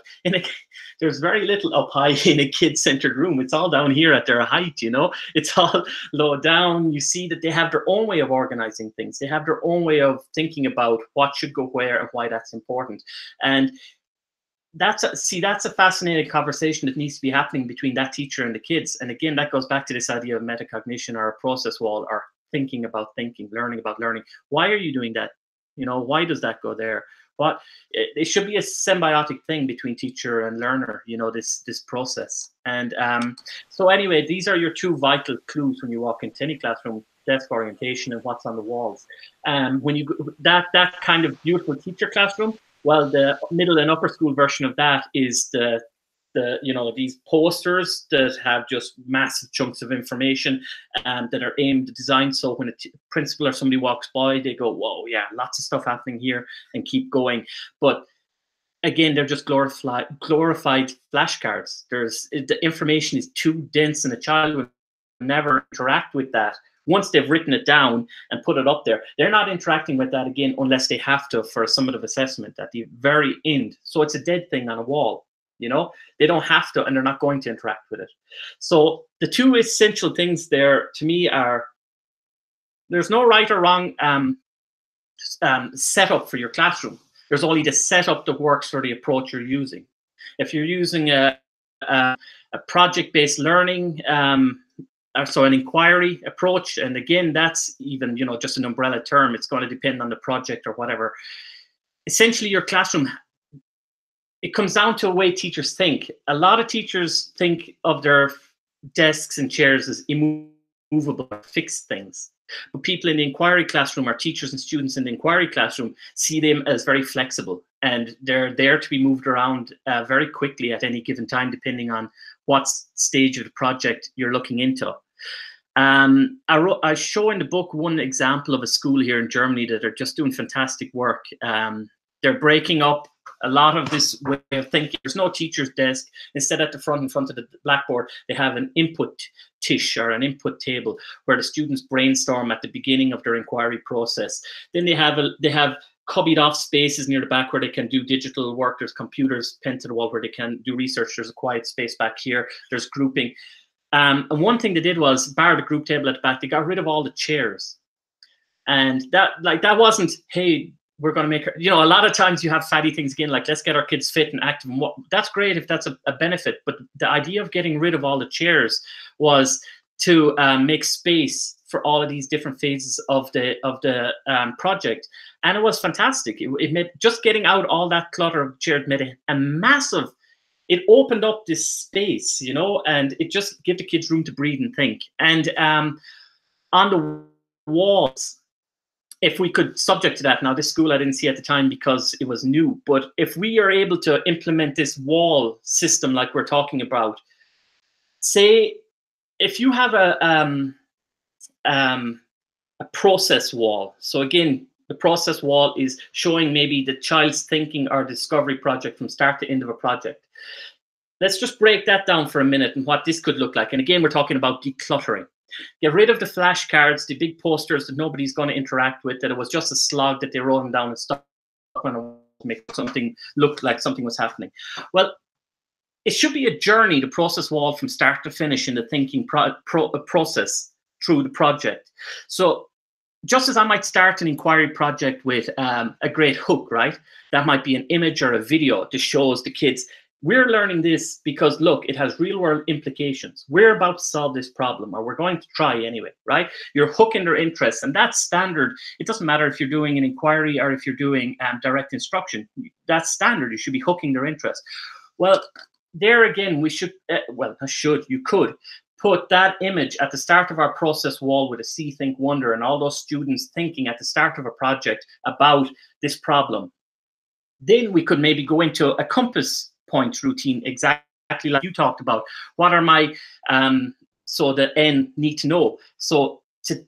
there's very little up high in a kid-centered room. It's all down here at their height, you know. It's all low down. You see that they have their own way of organizing things. They have their own way of thinking about what should go where and why that's important. And that's a fascinating conversation that needs to be happening between that teacher and the kids. And again, that goes back to this idea of metacognition, or a process wall, or thinking about thinking, learning about learning. Why are you doing that? You know, why does that go there? What it should be a symbiotic thing between teacher and learner, you know, this process. And so anyway, these are your 2 vital clues when you walk into any classroom: desk orientation and what's on the walls. When you that kind of beautiful teacher classroom, well, the middle and upper school version of that is the you know, these posters that have just massive chunks of information that are aimed, designed so when a principal or somebody walks by, they go, "Whoa, yeah, lots of stuff happening here," and keep going. But again, they're just glorified flashcards. The information is too dense, and a child would never interact with that. Once they've written it down and put it up there, they're not interacting with that again unless they have to for a summative assessment at the very end. So it's a dead thing on a wall, you know. They don't have to, and they're not going to interact with it. So the 2 essential things there to me are, there's no right or wrong setup for your classroom. There's only the setup that works for the approach you're using. If you're using a project-based learning, so an inquiry approach, and again, that's even, you know, just an umbrella term. It's going to depend on the project or whatever. Essentially, your classroom, it comes down to a way teachers think. A lot of teachers think of their desks and chairs as immovable, fixed things. But people in the inquiry classroom, or teachers and students in the inquiry classroom, see them as very flexible, and they're there to be moved around very quickly at any given time, depending on what stage of the project you're looking into. I show in the book one example of a school here in Germany that are just doing fantastic work. They're breaking up a lot of this way of thinking. There's no teacher's desk. Instead, at the front, in front of the blackboard, they have an input tish, or an input table, where the students brainstorm at the beginning of their inquiry process. Then they have cubbied off spaces near the back where they can do digital work. There's computers pinned to the wall where they can do research. There's a quiet space back here. There's grouping. And one thing they did was, bar the group table at the back, they got rid of all the chairs. And that wasn't, hey, we're going to make her, you know, a lot of times you have fatty things again, like, let's get our kids fit and active. And that's great if that's a benefit. But the idea of getting rid of all the chairs was to make space for all of these different phases of the project. And it was fantastic. It made, just getting out all that clutter of chairs made a massive, it opened up this space, you know, and it just gave the kids room to breathe and think. And on the walls, if we could subject to that, now this school I didn't see at the time because it was new, but if we are able to implement this wall system like we're talking about, say if you have a process wall. So again, the process wall is showing maybe the child's thinking or discovery project from start to end of a project. Let's just break that down for a minute and what this could look like. And again, we're talking about decluttering. Get rid of the flashcards, the big posters that nobody's going to interact with, that it was just a slog that they wrote them down and stuck on to make something look like something was happening. Well, it should be a journey, the process wall, from start to finish in the thinking process through the project. So just as I might start an inquiry project with a great hook, right? That might be an image or a video that shows the kids, we're learning this because, look, it has real world implications. We're about to solve this problem, or we're going to try anyway, right? You're hooking their interest, and that's standard. It doesn't matter if you're doing an inquiry or if you're doing direct instruction. That's standard. You should be hooking their interest. Well, there again, we should, you could put that image at the start of our process wall with a see, think, wonder, and all those students thinking at the start of a project about this problem. Then we could maybe go into a compass point routine, exactly like you talked about. What are my, so the N need to know. So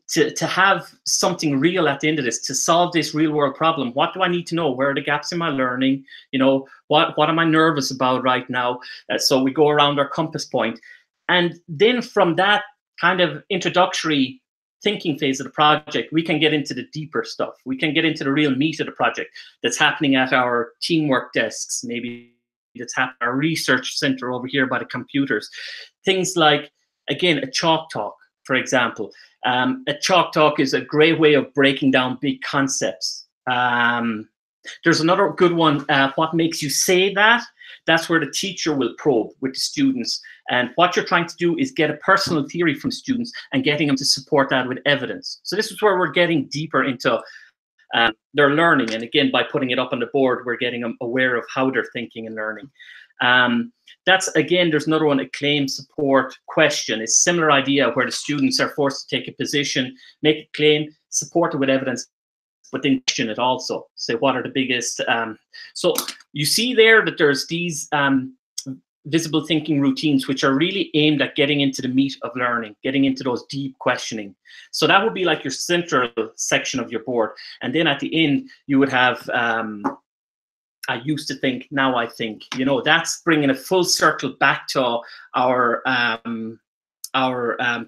to have something real at the end of this, to solve this real world problem, what do I need to know? Where are the gaps in my learning? You know, what am I nervous about right now? So we go around our compass point. And then from that kind of introductory thinking phase of the project, we can get into the deeper stuff. We can get into the real meat of the project that's happening at our teamwork desks, maybe that's happening at our research center over here by the computers. Things like, again, a chalk talk, for example. A chalk talk is a great way of breaking down big concepts. There's another good one, what makes you say that? That's where the teacher will probe with the students. And what you're trying to do is get a personal theory from students and getting them to support that with evidence. So this is where we're getting deeper into their learning. And again, by putting it up on the board, we're getting them aware of how they're thinking and learning. That's, again, there's another one, a claim, support, question. It's a similar idea where the students are forced to take a position, make a claim, support it with evidence, but then question it also. Say, what are the biggest... so you see there that there's these visible thinking routines, which are really aimed at getting into the meat of learning, getting into those deep questioning. So that would be like your central section of your board. And then at the end, you would have... I used to think, now I think. You know, that's bringing a full circle back to our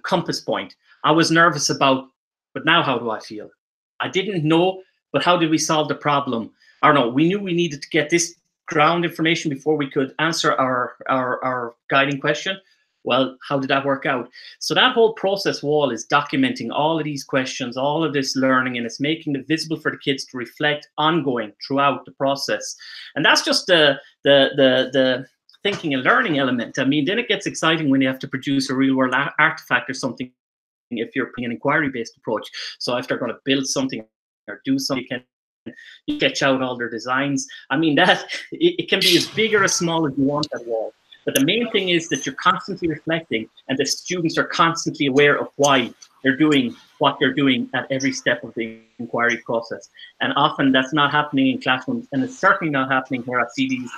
compass point. I was nervous about, but now how do I feel? I didn't know, but how did we solve the problem? Or no, we knew we needed to get this ground information before we could answer our guiding question. Well, how did that work out? So that whole process wall is documenting all of these questions, all of this learning, and it's making it visible for the kids to reflect ongoing throughout the process. And that's just the thinking and learning element. I mean, then it gets exciting when you have to produce a real world artifact or something, if you're putting an inquiry-based approach. So if they're going to build something or do something, you sketch out all their designs. I mean, that it can be as big or as small as you want that wall. But the main thing is that you're constantly reflecting, and the students are constantly aware of why they're doing what they're doing at every step of the inquiry process. And often that's not happening in classrooms, and it's certainly not happening where I see these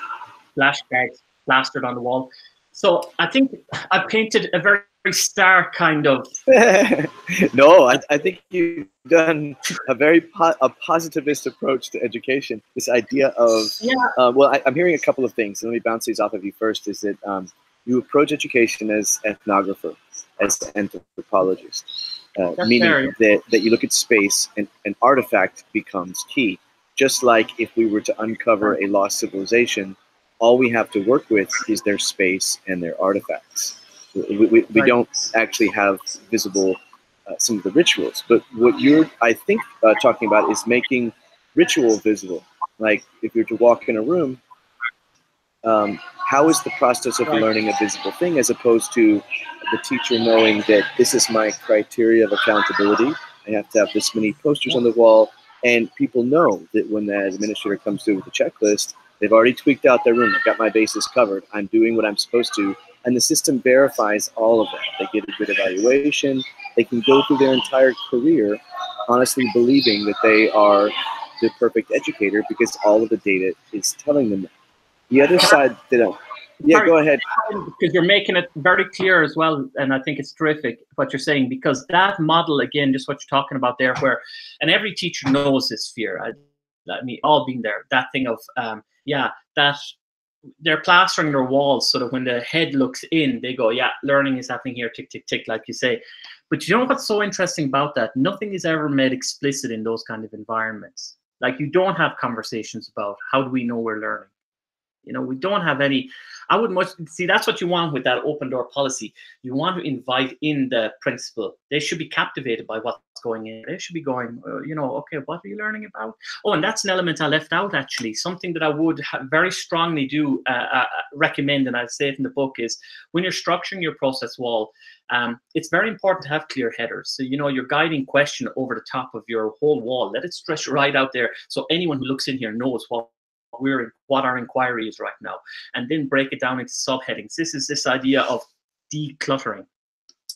flashcards plastered on the wall. So I think I painted a very stark kind of... No, I think you've done a very positivist approach to education. This idea of, well, I'm hearing a couple of things. Let me bounce these off of you first. Is that you approach education as ethnographer, as anthropologist, meaning that you look at space and an artifact becomes key. Just like if we were to uncover a lost civilization, all we have to work with is their space and their artifacts. We don't actually have visible some of the rituals, but what you're, I think, talking about is making ritual visible. Like if you're to walk in a room, how is the process of learning a visible thing, as opposed to the teacher knowing that this is my criteria of accountability. I have to have this many posters on the wall, and people know that when the administrator comes through with the checklist, they've already tweaked out their room. I've got my bases covered. I'm doing what I'm supposed to. And the system verifies all of that. They get a good evaluation. They can go through their entire career honestly believing that they are the perfect educator because all of the data is telling them that. The other side, they don't. Yeah, Sorry, go ahead. because you're making it very clear as well, and I think it's terrific what you're saying, because that model, again, just what you're talking about there, where, and every teacher knows this fear. I mean, all been there. That thing of, yeah, that they're plastering their walls so that when the head looks in, they go, yeah, learning is happening here, tick, tick, tick, like you say. But you know what's so interesting about that? Nothing is ever made explicit in those kind of environments. Like, you don't have conversations about how do we know we're learning. You know, we don't have any. I would much see that's what you want with that open door policy. You want to invite in the principal. They should be captivated by what's going in. They should be going, you know, okay, what are you learning about? Oh, and that's an element I left out actually. Something that I would very strongly do recommend, and I say it in the book, is when you're structuring your process wall, it's very important to have clear headers. So, you know, your guiding question over the top of your whole wall, let it stretch right out there so anyone who looks in here knows what our inquiry is right now, and then break it down into subheadings. This is this idea of decluttering.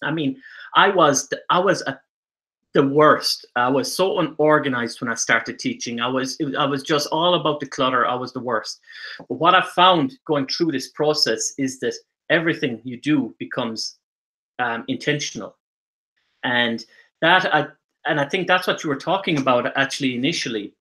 I mean, I was at the worst. I was so unorganized when I started teaching. I was just all about the clutter. I was the worst. But what I found going through this process is that everything you do becomes intentional, and I think that's what you were talking about actually initially.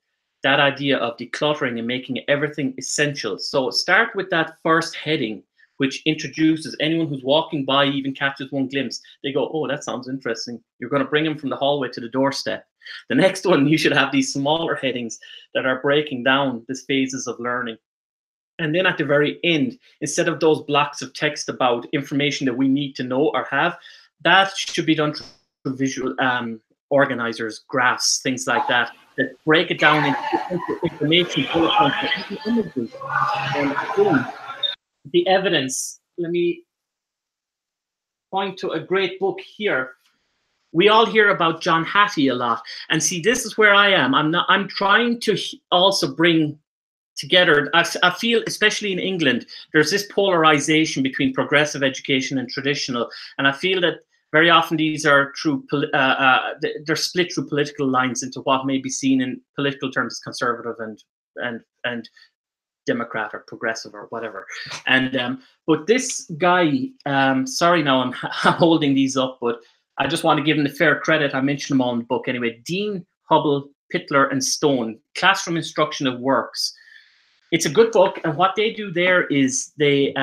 That idea of decluttering and making everything essential. So start with that first heading, which introduces anyone who's walking by, even catches one glimpse. They go, oh, that sounds interesting. You're going to bring them from the hallway to the doorstep. The next one, you should have these smaller headings that are breaking down the phases of learning. And then at the very end, instead of those blocks of text about information that we need to know or have, that should be done through visual organizers, graphs, things like that break it down into information, bullet points, images. And boom, the evidence. Let me point to a great book here. We all hear about John Hattie a lot, and see, this is where I am. I'm trying to also bring together. I feel, especially in England, there's this polarization between progressive education and traditional, and I feel that very often these are they're split through political lines into what may be seen in political terms as conservative and Democrat or progressive or whatever. And but this guy, sorry, now I'm holding these up, but I just want to give him the fair credit. I mentioned them all in the book anyway. Dean, Hubble, Pittler, and Stone, Classroom Instruction of Works. It's a good book, and what they do there is they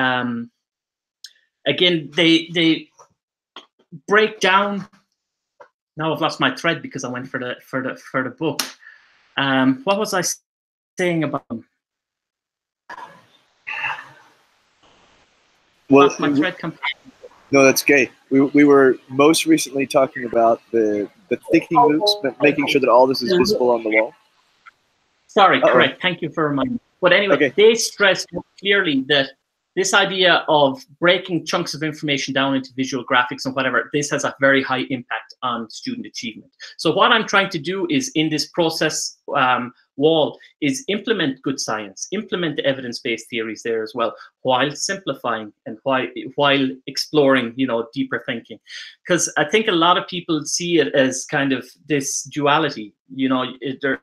break down. Now I've lost my thread because I went for the book. What was I saying about them? Well, lost my thread completely. No, that's okay. We were most recently talking about the thinking loops, but making sure that all this is visible on the wall. Sorry, correct. Thank you for reminding me. But anyway, they stress clearly that this idea of breaking chunks of information down into visual graphics and whatever, this has a very high impact on student achievement. So what I'm trying to do is, in this process wall, is implement good science, implement the evidence-based theories there as well, while simplifying and while exploring, you know, deeper thinking. Because I think a lot of people see it as kind of this duality. You know, there's,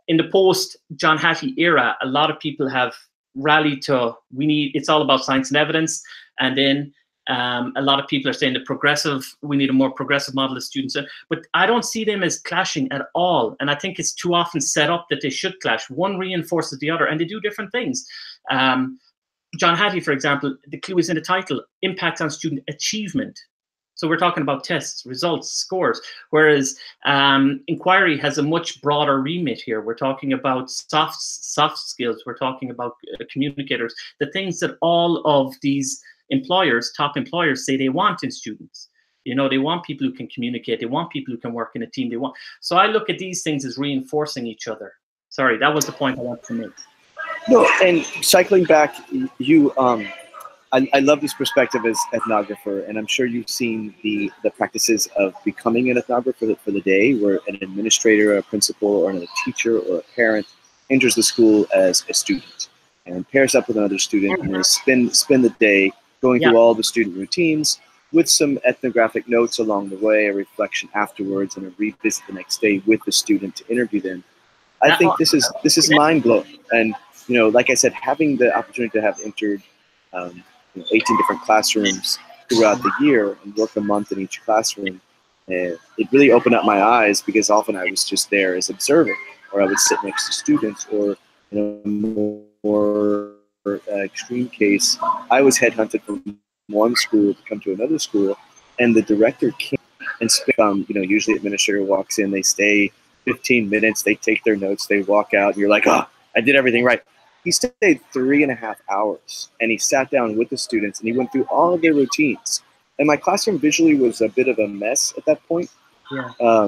in the post John Hattie era, a lot of people have rallied to it's all about science and evidence, and then a lot of people are saying we need a more progressive model of students, but I don't see them as clashing at all, and I think it's too often set up that they should clash. One reinforces the other, and they do different things. John Hattie, for example, the clue is in the title: impact on student achievement. So we're talking about tests, results, scores, whereas inquiry has a much broader remit here. We're talking about soft skills. We're talking about communicators, the things that all of these employers, top employers, say they want in students. You know, they want people who can communicate. They want people who can work in a team. So I look at these things as reinforcing each other. Sorry, that was the point I wanted to make. No, and cycling back, I love this perspective as ethnographer, and I'm sure you've seen the practices of becoming an ethnographer for the day, where an administrator, a principal, or another teacher or a parent enters the school as a student and pairs up with another student, and they spend the day going through all the student routines, with some ethnographic notes along the way, a reflection afterwards, and a revisit the next day with the student to interview them. I think this is mind blowing, and like I said, having the opportunity to have entered 18 different classrooms throughout the year and work a month in each classroom, it really opened up my eyes, because often I was just there as observing, or I would sit next to students, or more extreme case, I was headhunted from one school to come to another school, and the director came and usually administrator walks in, they stay 15 minutes, they take their notes, they walk out, and you're like, oh, I did everything right. He stayed 3.5 hours, and he sat down with the students, and he went through all of their routines. And my classroom visually was a bit of a mess at that point. Yeah.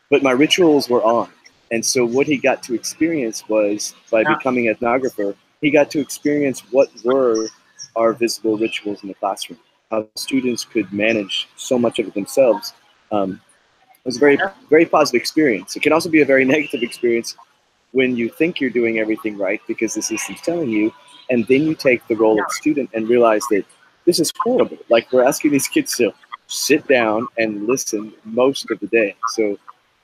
But my rituals were on. And so what he got to experience was, by becoming an ethnographer, he got to experience what were our visible rituals in the classroom, how students could manage so much of it themselves. It was a very, very positive experience. It can also be a very negative experience when you think you're doing everything right because the system's telling you, and then you take the role of student and realize that this is horrible. Like, we're asking these kids to sit down and listen most of the day. So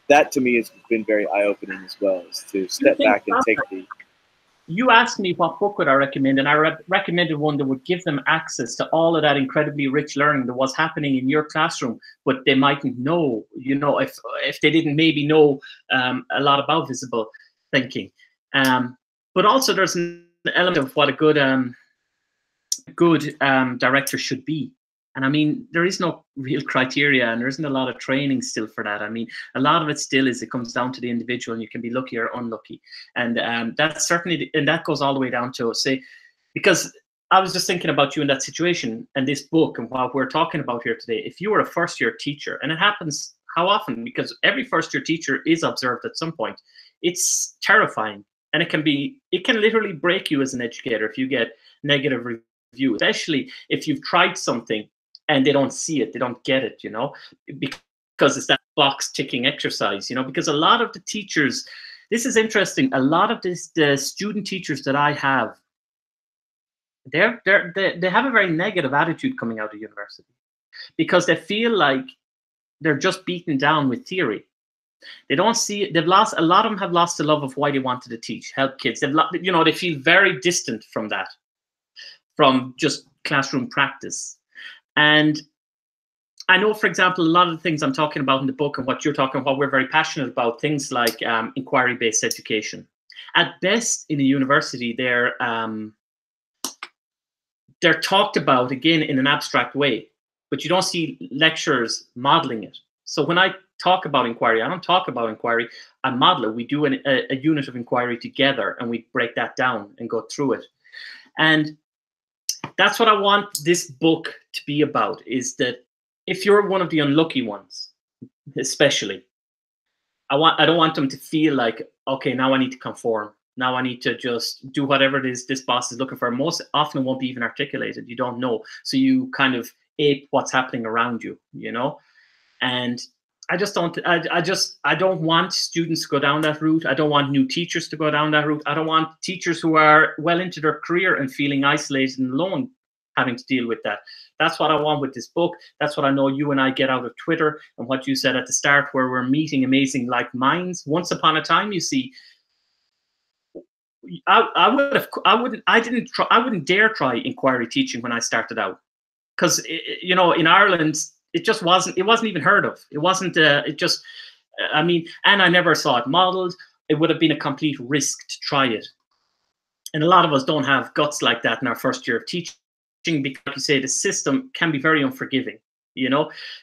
that to me has been very eye-opening as well, is to step back and take the... You asked me what book would I recommend, and I recommended one that would give them access to all of that incredibly rich learning that was happening in your classroom, but they mightn't know, if they didn't maybe know a lot about visible thinking. But also there's an element of what a good director should be. And I mean, there is no real criteria, and there isn't a lot of training still for that. I mean, a lot of it still it comes down to the individual, and you can be lucky or unlucky. And that's certainly, and that goes all the way down to, say, because I was just thinking about you in that situation and this book and what we're talking about here today. If you were a first-year teacher, and it happens how often, because every first-year teacher is observed at some point, it's terrifying. And it can literally break you as an educator if you get negative review, especially if you've tried something and they don't see it, they don't get it, because it's that box ticking exercise, because a lot of the teachers, this is interesting, a lot of the student teachers that I have, they have a very negative attitude coming out of university, because they feel like they're just beaten down with theory. They don't see it. A lot of them have lost the love of why they wanted to teach, help kids. They feel very distant from that, from just classroom practice. And I know, for example, a lot of the things I'm talking about in the book and what you're talking about, we're very passionate about, things like inquiry-based education. At best, in a university, they're talked about, again, in an abstract way, but you don't see lecturers modeling it. So when I talk about inquiry, I don't talk about inquiry, I model it. We do a unit of inquiry together, and we break that down and go through it. And that's what I want this book to be about, is that if you're one of the unlucky ones, especially, I don't want them to feel like, okay, now I need to conform. Now I need to just do whatever it is this boss is looking for. Most often it won't be even articulated. You don't know. So you kind of ape what's happening around you, And I don't want students to go down that route. I don't want new teachers to go down that route. I don't want teachers who are well into their career and feeling isolated and alone having to deal with that. That's what I want with this book. That's what I know you and I get out of Twitter, and what you said at the start, where we're meeting amazing like minds. Once upon a time, you see, I wouldn't dare try inquiry teaching when I started out, because in Ireland, it wasn't even heard of. It wasn't, and I never saw it modeled. It would have been a complete risk to try it. And a lot of us don't have guts like that in our first year of teaching, because, like you say, the system can be very unforgiving.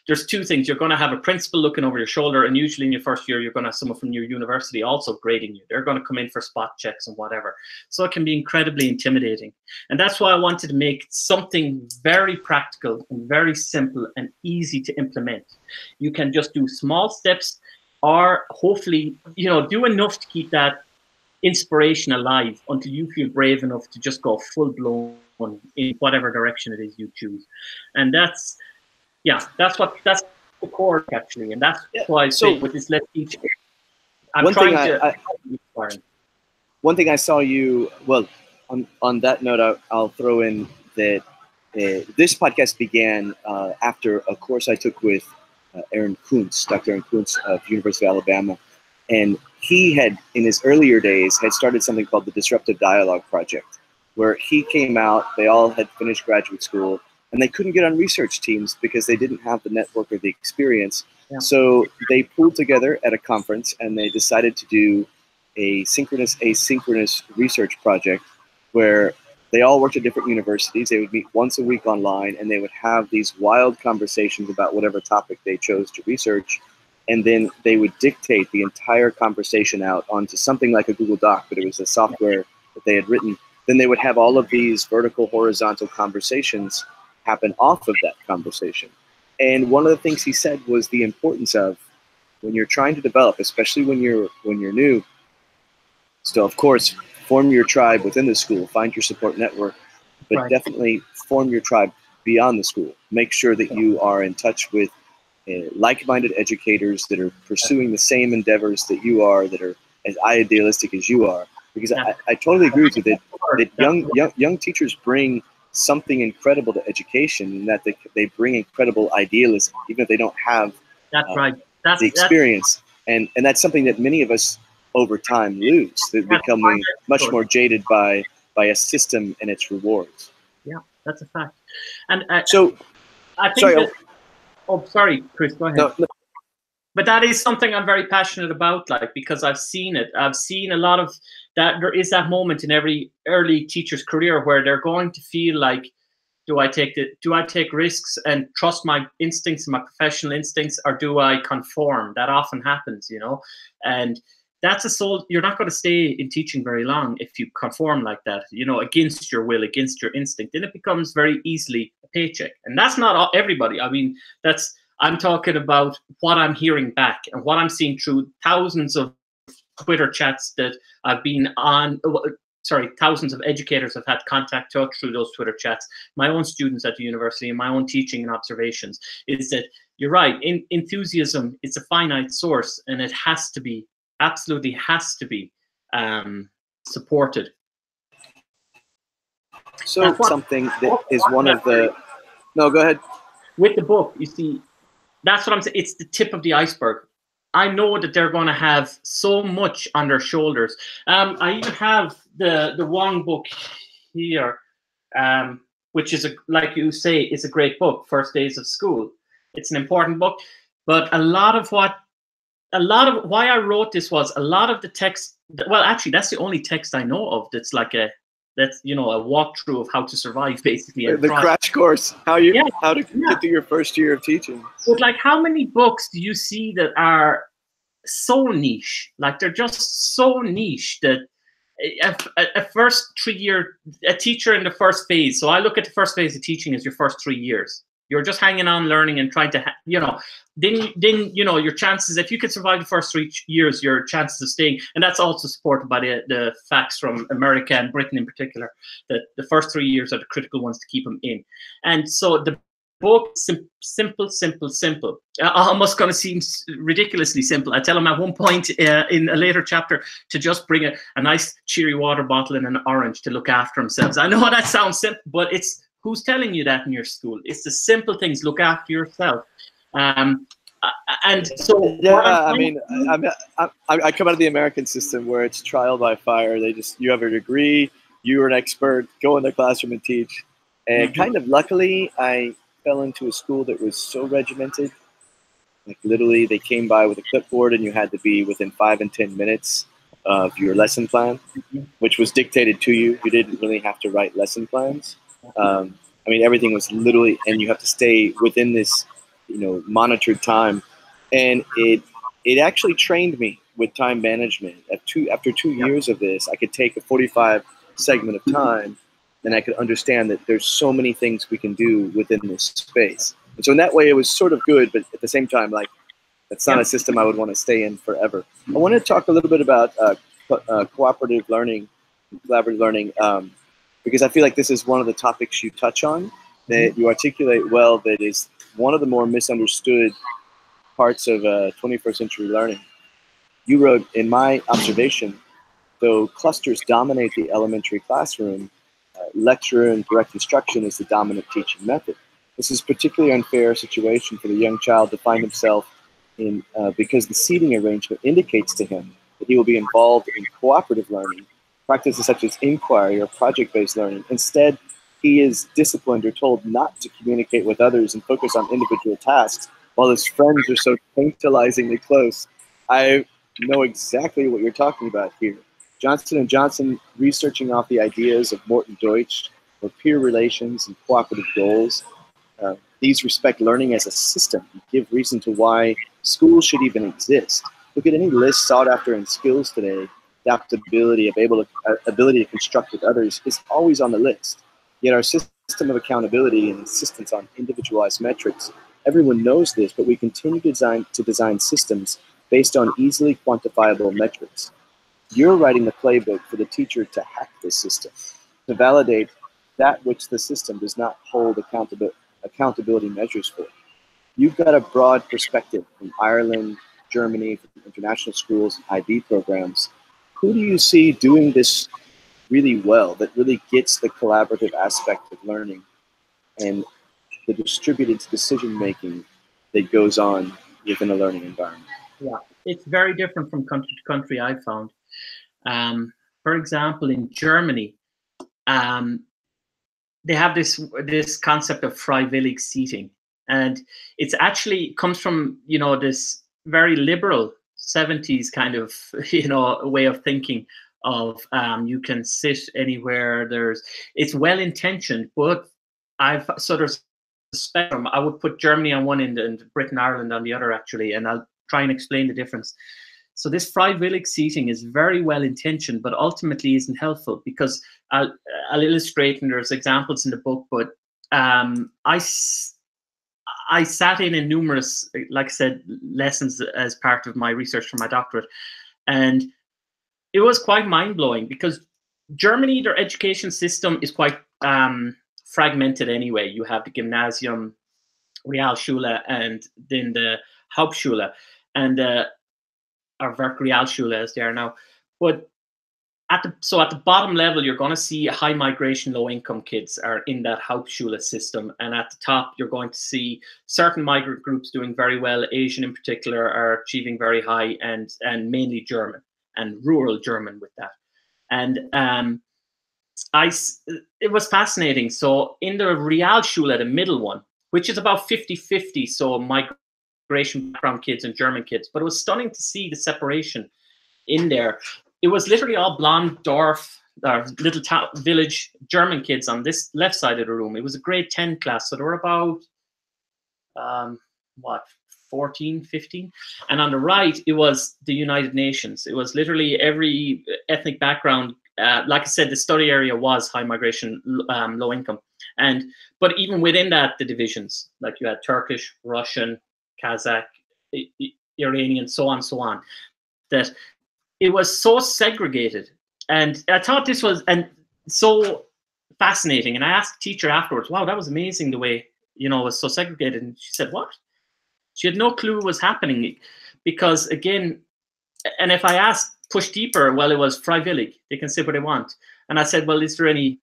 There's two things. You're going to have a principal looking over your shoulder, and usually in your first year, you're going to have someone from your university also grading you. They're going to come in for spot checks and whatever. So it can be incredibly intimidating. And that's why I wanted to make something very practical and very simple and easy to implement. You can just do small steps, or hopefully, do enough to keep that inspiration alive until you feel brave enough to just go full blown in whatever direction it is you choose. And that's the core, actually. And that's why I say with this Let's Teach, I'm trying to... One thing I saw you, well, on that note, I'll throw in that this podcast began after a course I took with Aaron Kuntz, Dr. Aaron Kuntz of University of Alabama. And he had, in his earlier days, had started something called the Disruptive Dialogue Project, where he came out, they all had finished graduate school, and they couldn't get on research teams because they didn't have the network or the experience. Yeah. So they pooled together at a conference and they decided to do a synchronous asynchronous research project where they all worked at different universities. They would meet once a week online and they would have these wild conversations about whatever topic they chose to research. And then they would dictate the entire conversation out onto something like a Google Doc, but it was a software that they had written. Then they would have all of these vertical, horizontal conversations happen off of that conversation. And one of the things he said was the importance of, when you're trying to develop, especially when you're new, still, of course, form your tribe within the school, find your support network, but definitely form your tribe beyond the school. Make sure that you are in touch with like-minded educators that are pursuing the same endeavors that you are, that are as idealistic as you are. Because I totally agree with you that young teachers bring something incredible to education, and that they bring incredible idealism, even if they don't have the experience. And that's something that many of us over time lose. They're becoming much more jaded by a system and its rewards. Yeah, that's a fact. And so I think sorry, Chris, go ahead. No. But that is something I'm very passionate about, like, because I've seen it. I've seen a lot of that. There is that moment in every early teacher's career where they're going to feel like, do I take risks and trust my instincts, my professional instincts, or do I conform? That often happens, you know, and that's a soul. You're not going to stay in teaching very long if you conform like that, you know, against your will, against your instinct. Then it becomes very easily a paycheck, and that's not everybody. I mean, I'm talking about what I'm hearing back and what I'm seeing through thousands of Twitter chats that I've been on. Sorry, thousands of educators have had contact through those Twitter chats. My own students at the university and my own teaching and observations is that you're right. Enthusiasm is a finite source, and it has to be, absolutely has to be supported. So something that is one of the. No, go ahead. With the book, you see. That's what I'm saying. It's the tip of the iceberg. I know that they're going to have so much on their shoulders. I even have the Wong book here, which is, like you say, is a great book, First Days of School. It's an important book. But a lot of why I wrote this was a lot of the text. Well, actually, that's the only text I know of that's like a walkthrough of how to survive, basically. The crash course, how to get through your first year of teaching. But like, how many books do you see that are so niche? Like, they're just so niche that a teacher in the first phase. So I look at the first phase of teaching as your first 3 years. You're just hanging on, learning, and trying to, then your chances, if you could survive the first 3 years, your chances of staying, and that's also supported by the facts from America and Britain in particular, that the first 3 years are the critical ones to keep them in. And so the book, simple, almost going to seem ridiculously simple. I tell them at one point in a later chapter to just bring a nice cheery water bottle and an orange to look after themselves. I know that sounds simple, but it's, who's telling you that in your school? It's the simple things. Look after yourself. And so, I mean, I come out of the American system where it's trial by fire. You have a degree, you're an expert, go in the classroom and teach. And kind of luckily, I fell into a school that was so regimented. Like, literally, they came by with a clipboard and you had to be within 5 and 10 minutes of your lesson plan, which was dictated to you. You didn't really have to write lesson plans. I mean, everything was literally, and you have to stay within this, monitored time. And it actually trained me with time management. After 2 years of this, I could take a 45 segment of time, and I could understand that there's so many things we can do within this space. And so in that way, it was sort of good, but at the same time, like, that's not a system I would want to stay in forever. I want to talk a little bit about cooperative learning, collaborative learning, because I feel like this is one of the topics you touch on, that you articulate well, that is one of the more misunderstood parts of 21st century learning. You wrote, in my observation, though clusters dominate the elementary classroom, lecture and direct instruction is the dominant teaching method. This is a particularly unfair situation for the young child to find himself in because the seating arrangement indicates to him that he will be involved in cooperative learning, practices such as inquiry or project-based learning. Instead, he is disciplined or told not to communicate with others and focus on individual tasks while his friends are so tantalizingly close. I know exactly what you're talking about here. Johnson & Johnson, researching off the ideas of Morton Deutsch for peer relations and cooperative goals. These respect learning as a system and give reason to why schools should even exist. Look at any list sought after in skills today. Adaptability, ability to construct with others is always on the list. Yet our system of accountability and insistence on individualized metrics, everyone knows this, but we continue to design systems based on easily quantifiable metrics. You're writing the playbook for the teacher to hack this system, to validate that which the system does not hold accountability measures for. You've got a broad perspective from Ireland, Germany, from international schools, IB programs. Who do you see doing this really well, that really gets the collaborative aspect of learning and the distributed decision-making that goes on within a learning environment? Yeah, it's very different from country to country, I've found. For example, in Germany, they have this concept of freiwillig seating, and it's actually comes from this very liberal 70s kind of way of thinking of you can sit anywhere. It's well intentioned, but I've sort of spectrum. I would put Germany on one end and Britain, Ireland on the other, actually, and I'll try and explain the difference. So this freiwillig seating is very well intentioned, but ultimately isn't helpful, because I'll illustrate, and there's examples in the book, but I sat in numerous, like I said, lessons as part of my research for my doctorate, and it was quite mind-blowing, because Germany, their education system is quite fragmented anyway. You have the Gymnasium, Realschule, and then the Hauptschule, and or Werkrealschule as they are now. But at the bottom level, you're going to see high migration, low income kids are in that Hauptschule system, and at the top, you're going to see certain migrant groups doing very well. Asian in particular are achieving very high, and mainly German and rural German with that. And it was fascinating. So in the Realschule, the middle one, which is about 50-50, so migration background kids and German kids, but it was stunning to see the separation in there. It was literally all blonde Dorf, little town, village German kids on this left side of the room. It was a grade 10 class, so there were about, 14, 15. And on the right, it was the United Nations. It was literally every ethnic background. Like I said, the study area was high migration, low income. But even within that, the divisions, like you had Turkish, Russian, Kazakh, Iranian, so on, that it was so segregated. And I thought this was so fascinating. And I asked the teacher afterwards, wow, that was amazing the way, it was so segregated. And she said, what? She had no clue what was happening, because again, and if I asked, push deeper, well, it was freiwillig. They can say what they want. And I said, well, is there any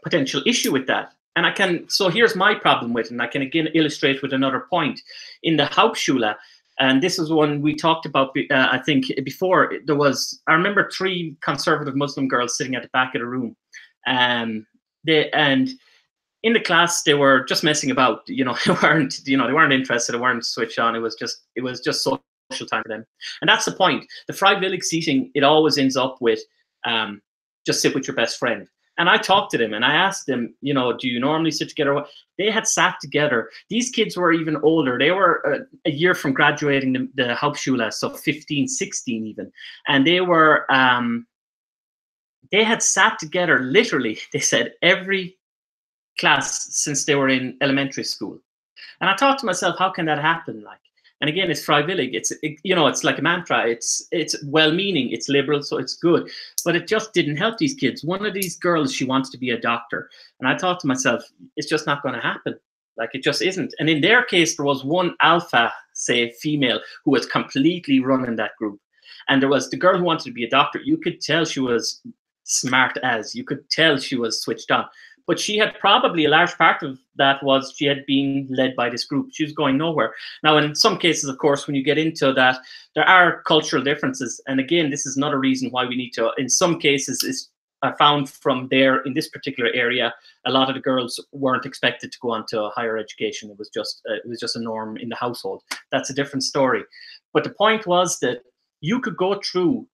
potential issue with that? And so here's my problem with it, and I can again illustrate with another point. In the Hauptschule, and this is one we talked about, I think, before, I remember 3 conservative Muslim girls sitting at the back of the room. And in the class, they were just messing about, they weren't interested, they weren't switched on. It was just social time for them. And that's the point. The freiwillig seating, it always ends up with just sit with your best friend. And I talked to them and I asked them, do you normally sit together? They had sat together. These kids were even older. They were a year from graduating the Hauptschule, so 15, 16 even. And they were, they had sat together literally, they said, every class since they were in elementary school. And I thought to myself, how can that happen? And again, it's freiwillig. It's like a mantra. It's well-meaning. It's liberal, so it's good. But it just didn't help these kids. One of these girls, she wants to be a doctor, and I thought to myself, it's just not going to happen. It just isn't. And in their case, there was one alpha, say, female, who was completely running that group, and there was the girl who wanted to be a doctor. You could tell she was smart as. You could tell she was switched on. But she had probably a large part of that was she had been led by this group. She was going nowhere. Now, in some cases, of course, when you get into that, there are cultural differences. And again, this is not a reason why we need to, in some cases, I found from there in this particular area, a lot of the girls weren't expected to go on to higher education. It was just a norm in the household. That's a different story. But the point was that you could go through,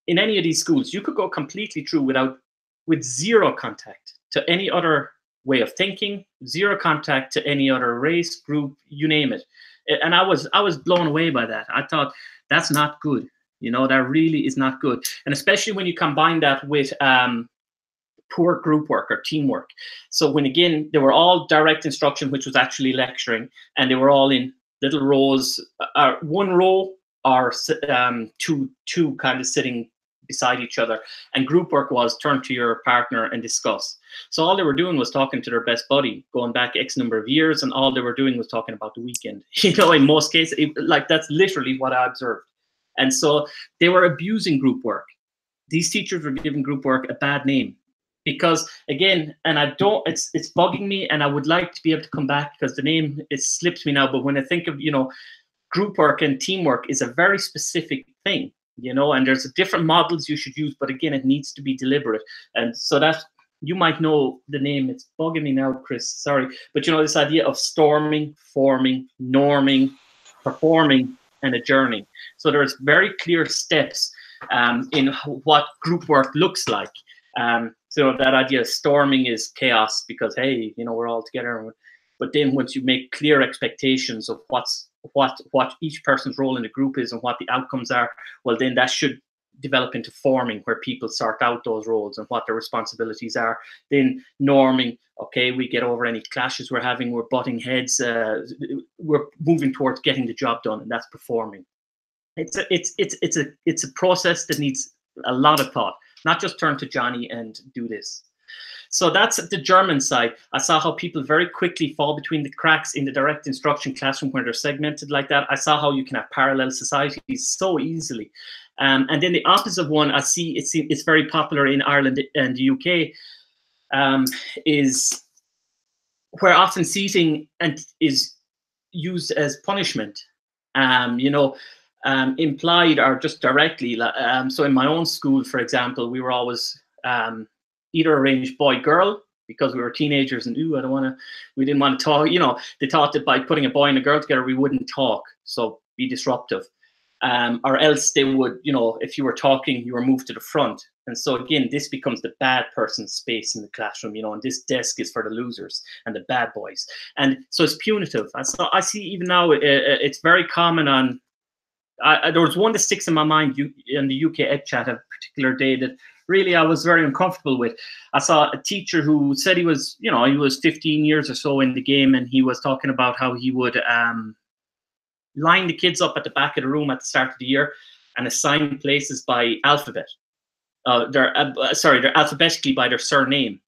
in any of these schools, you could go completely through with zero contact to any other way of thinking, zero contact to any other race, group, you name it. And I was blown away by that. I thought, that's not good. You know, that really is not good. And especially when you combine that with poor group work or teamwork. So when, again, they were all direct instruction, which was actually lecturing, and they were all in little rows, one row or two kind of sitting beside each other. And group work was turn to your partner and discuss. So all they were doing was talking to their best buddy, going back X number of years, and all they were doing was talking about the weekend. You know, in most cases, that's literally what I observed. And so they were abusing group work. These teachers were giving group work a bad name because, again, and it's bugging me, and I would like to be able to come back because the name, it slips me now. But when I think of, you know, group work and teamwork is a very specific thing, you know, and there's different models you should use, but again, it needs to be deliberate. And so that, you might know the name, it's bugging me now, Chris, sorry. But you know, this idea of storming, forming, norming, performing, and adjourning. So there's very clear steps in what group work looks like. So that idea of storming is chaos because, hey, you know, we're all together. But then once you make clear expectations of what each person's role in the group is and what the outcomes are, well, then that should develop into forming, where people sort out those roles and what their responsibilities are. Then norming, okay, we get over any clashes we're having, we're butting heads, we're moving towards getting the job done, and that's performing. It's a process that needs a lot of thought, not just turn to Johnny and do this. So that's the German side. I saw how people very quickly fall between the cracks in the direct instruction classroom where they're segmented like that. I saw how you can have parallel societies so easily. And then the opposite one, I see it's very popular in Ireland and the UK, is where often seating is used as punishment, you know, implied or just directly. So in my own school, for example, we were always either arranged boy-girl because we were teenagers and we didn't want to talk. You know, they thought that by putting a boy and a girl together, we wouldn't talk, so be disruptive. Or else they would, you know, if you were talking, you were moved to the front. And so again, this becomes the bad person's space in the classroom, you know, and this desk is for the losers and the bad boys. And so it's punitive. And so I see even now it's very common on, there was one that sticks in my mind in the UK Ed Chat a particular day that really I was very uncomfortable with. I saw a teacher who said he was, you know, he was 15 years or so in the game, and he was talking about how he would line the kids up at the back of the room at the start of the year and assign places by alphabet. They're alphabetically by their surname.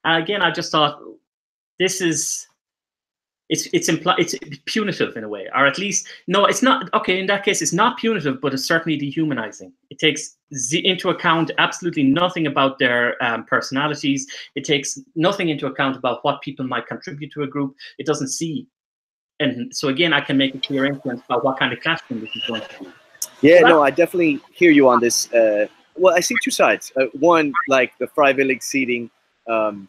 And again, I just thought it's punitive in a way, or at least, no, it's not. Okay, in that case, it's not punitive, but it's certainly dehumanizing. It takes into account absolutely nothing about their personalities. It takes nothing into account about what people might contribute to a group. It doesn't see. And so again, I can make a clear inference about what kind of classroom this is going to be. Yeah, no, I definitely hear you on this. Well, I see two sides. One, like the freiwillig seating. You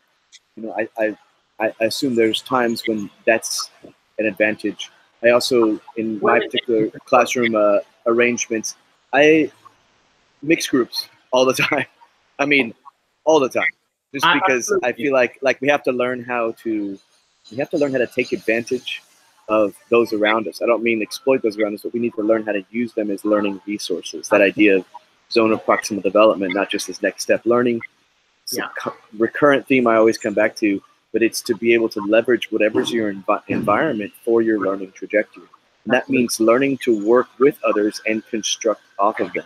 know, I assume there's times when that's an advantage. I also, in my particular classroom arrangements, I mix groups all the time. I mean, all the time. Just because I feel like we have to learn how to take advantage of those around us. I don't mean exploit those around us, but we need to learn how to use them as learning resources. That idea of zone of proximal development, not just as next step learning. It's a recurrent theme I always come back to, but it's to be able to leverage whatever's your environment for your learning trajectory. And that means learning to work with others and construct off of them.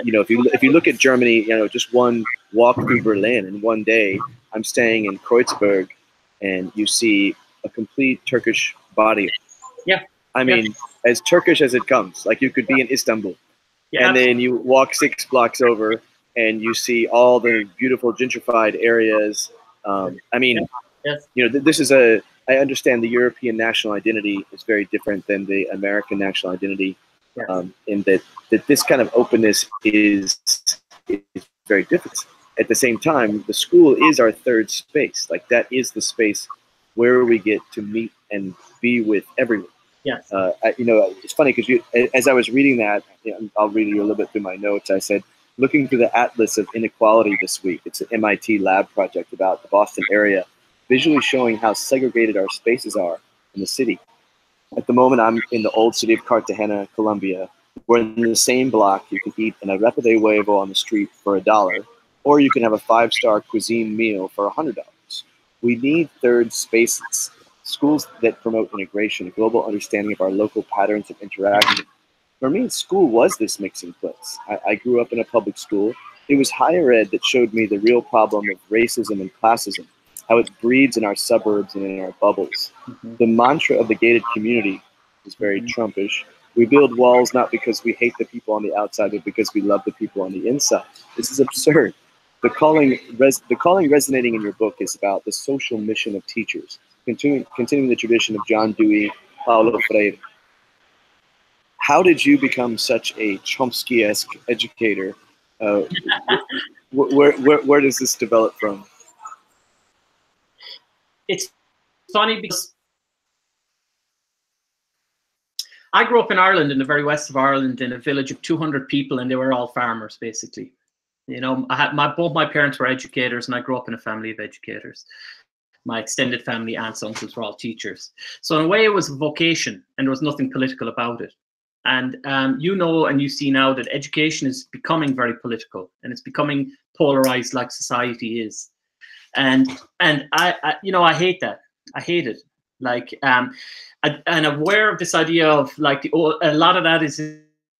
You know, if you look at Germany, you know, just one walk through Berlin in one day, I'm staying in Kreuzberg, and you see a complete Turkish body. Yeah. I mean, as Turkish as it comes. Like you could be in Istanbul, and then you walk 6 blocks over, and you see all the beautiful gentrified areas. I mean, Yes. you know, this is a. I understand the European national identity is very different than the American national identity, Yes. in that this kind of openness is very different. At the same time, the school is our third space. Like that is the space where we get to meet and be with everyone. Yes. You know, it's funny because as I was reading that, you know, I'll read you a little bit through my notes. I said, looking through the Atlas of Inequality this week. It's an MIT lab project about the Boston area, visually showing how segregated our spaces are in the city. At the moment, I'm in the old city of Cartagena, Colombia, where in the same block you can eat an arepa de huevo on the street for $1, or you can have a 5-star cuisine meal for $100. We need third spaces, schools that promote integration, a global understanding of our local patterns of interaction. For me, school was this mixing place. I grew up in a public school. It was higher ed that showed me the real problem of racism and classism, how it breeds in our suburbs and in our bubbles. The mantra of the gated community is very Trumpish. We build walls not because we hate the people on the outside, but because we love the people on the inside. This is absurd. The calling resonating in your book is about the social mission of teachers, continuing the tradition of John Dewey, Paulo Freire. How did you become such a Chomsky-esque educator? Where does this develop from? It's funny because I grew up in Ireland, in the very west of Ireland, in a village of 200 people, and they were all farmers, basically. You know, both my parents were educators, and I grew up in a family of educators. My extended family, aunts, uncles were all teachers. So in a way, it was a vocation, and there was nothing political about it. And you know, and you see now that education is becoming very political, and it's becoming polarized, like society is. And I you know, I hate that. I hate it. Like, and aware of this idea of like a lot of that is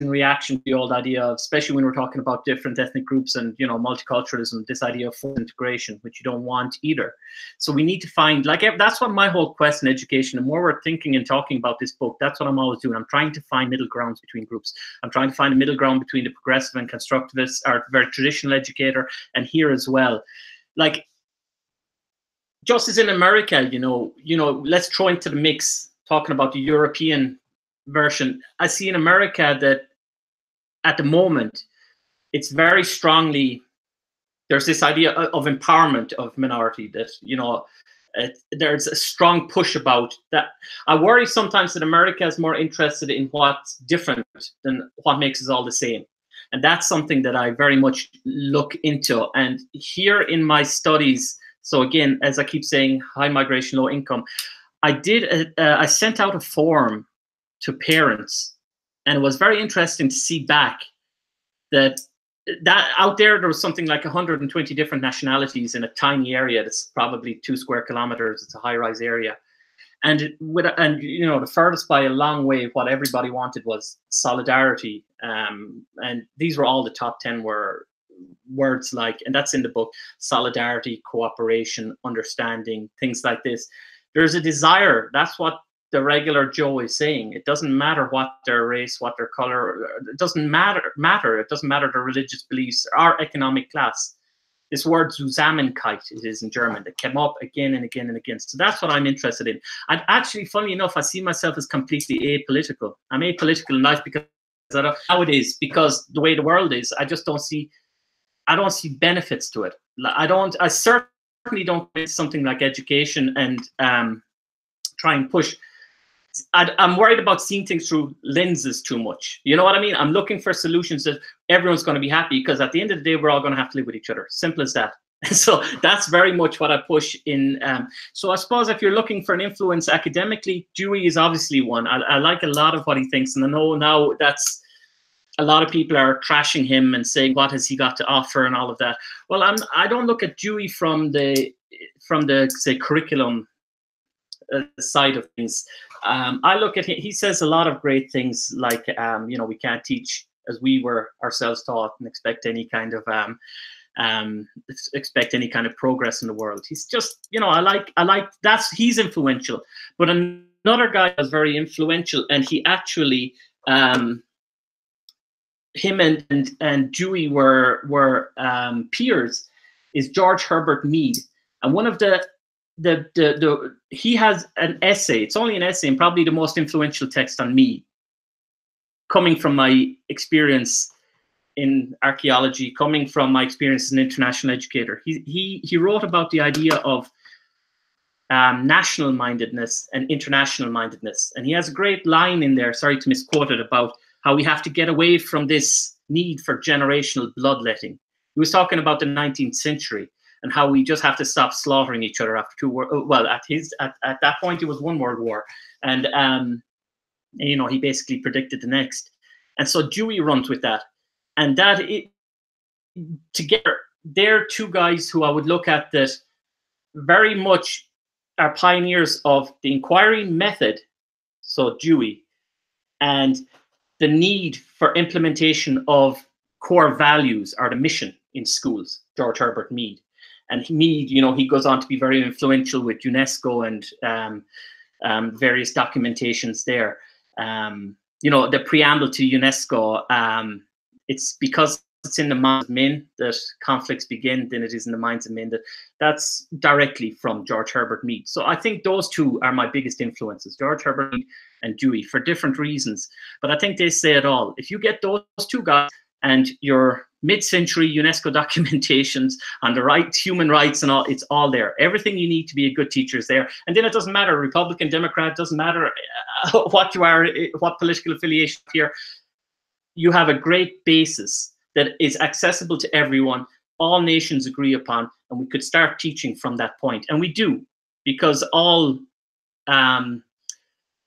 in reaction to the old idea of, especially when we're talking about different ethnic groups and, you know, multiculturalism, this idea of full integration, which you don't want either. So we need to find, like, that's what my whole quest in education, and more we're thinking and talking about this book, that's what I'm always doing. I'm trying to find middle grounds between groups. I'm trying to find a middle ground between the progressive and constructivist, or very traditional educator, and here as well. Like, just as in America, you know, let's throw into the mix, talking about the European version. I see in America that at the moment, it's very strongly, there's this idea of empowerment of minority, that, you know, there's a strong push about that. I worry sometimes that America is more interested in what's different than what makes us all the same. And that's something that I very much look into. And here in my studies, so again, as I keep saying, high migration, low income, I sent out a form to parents, and it was very interesting to see back that out there was something like 120 different nationalities in a tiny area that's probably 2 square kilometers. It's a high-rise area, and you know, the furthest by a long way, what everybody wanted was solidarity, and these were all the top 10 words, like, and that's in the book: solidarity, cooperation, understanding, things like this. There's a desire. That's what the regular Joe is saying. It doesn't matter what their race, what their color, it doesn't matter. It doesn't matter their religious beliefs, our economic class. This word Zusammenkeit, it is in German, that came up again and again and again. So that's what I'm interested in. And actually, funny enough, I see myself as completely apolitical. I'm apolitical in life because I don't know how it is, because the way the world is, I just don't see, benefits to it. I certainly don't think something like education and try and push. I'm worried about seeing things through lenses too much. You know what I mean? I'm looking for solutions that everyone's going to be happy, because at the end of the day, we're all going to have to live with each other. Simple as that. So that's very much what I push in. So I suppose if you're looking for an influence academically, Dewey is obviously one. I like a lot of what he thinks, and I know now that's, a lot of people are trashing him and saying, what has he got to offer and all of that. Well, I don't look at Dewey from the say curriculum side of things. I look at him, he says a lot of great things, like, you know, we can't teach as we were ourselves taught and expect any kind of progress in the world. He's just, you know, I like he's influential. But another guy was very influential, and he actually him and Dewey were peers is George Herbert Mead, and one of he has an essay. It's only an essay, and probably the most influential text on Mead, coming from my experience in archaeology, coming from my experience as an international educator. He wrote about the idea of national mindedness and international mindedness, and he has a great line in there. Sorry to misquote it, about how we have to get away from this need for generational bloodletting. He was talking about the 19th century and how we just have to stop slaughtering each other after two wars. Well, at that point, it was one world war, and you know, he basically predicted the next. And so Dewey runs with that, and together, they're two guys who I would look at that very much are pioneers of the inquiry method. So Dewey, and the need for implementation of core values or the mission in schools, George Herbert Mead. And Mead, you know, he goes on to be very influential with UNESCO and various documentations there. You know, the preamble to UNESCO, it's because it's in the minds of men that conflicts begin, than it is in the minds of men. That's directly from George Herbert Mead. So I think those two are my biggest influences, George Herbert Mead and Dewey, for different reasons. But I think they say it all. If you get those two guys and your mid-century UNESCO documentations on the rights, human rights and all, it's all there. Everything you need to be a good teacher is there. And then it doesn't matter, Republican, Democrat, doesn't matter what you are, what political affiliation here. You have a great basis that is accessible to everyone, all nations agree upon, and we could start teaching from that point. And we do, because all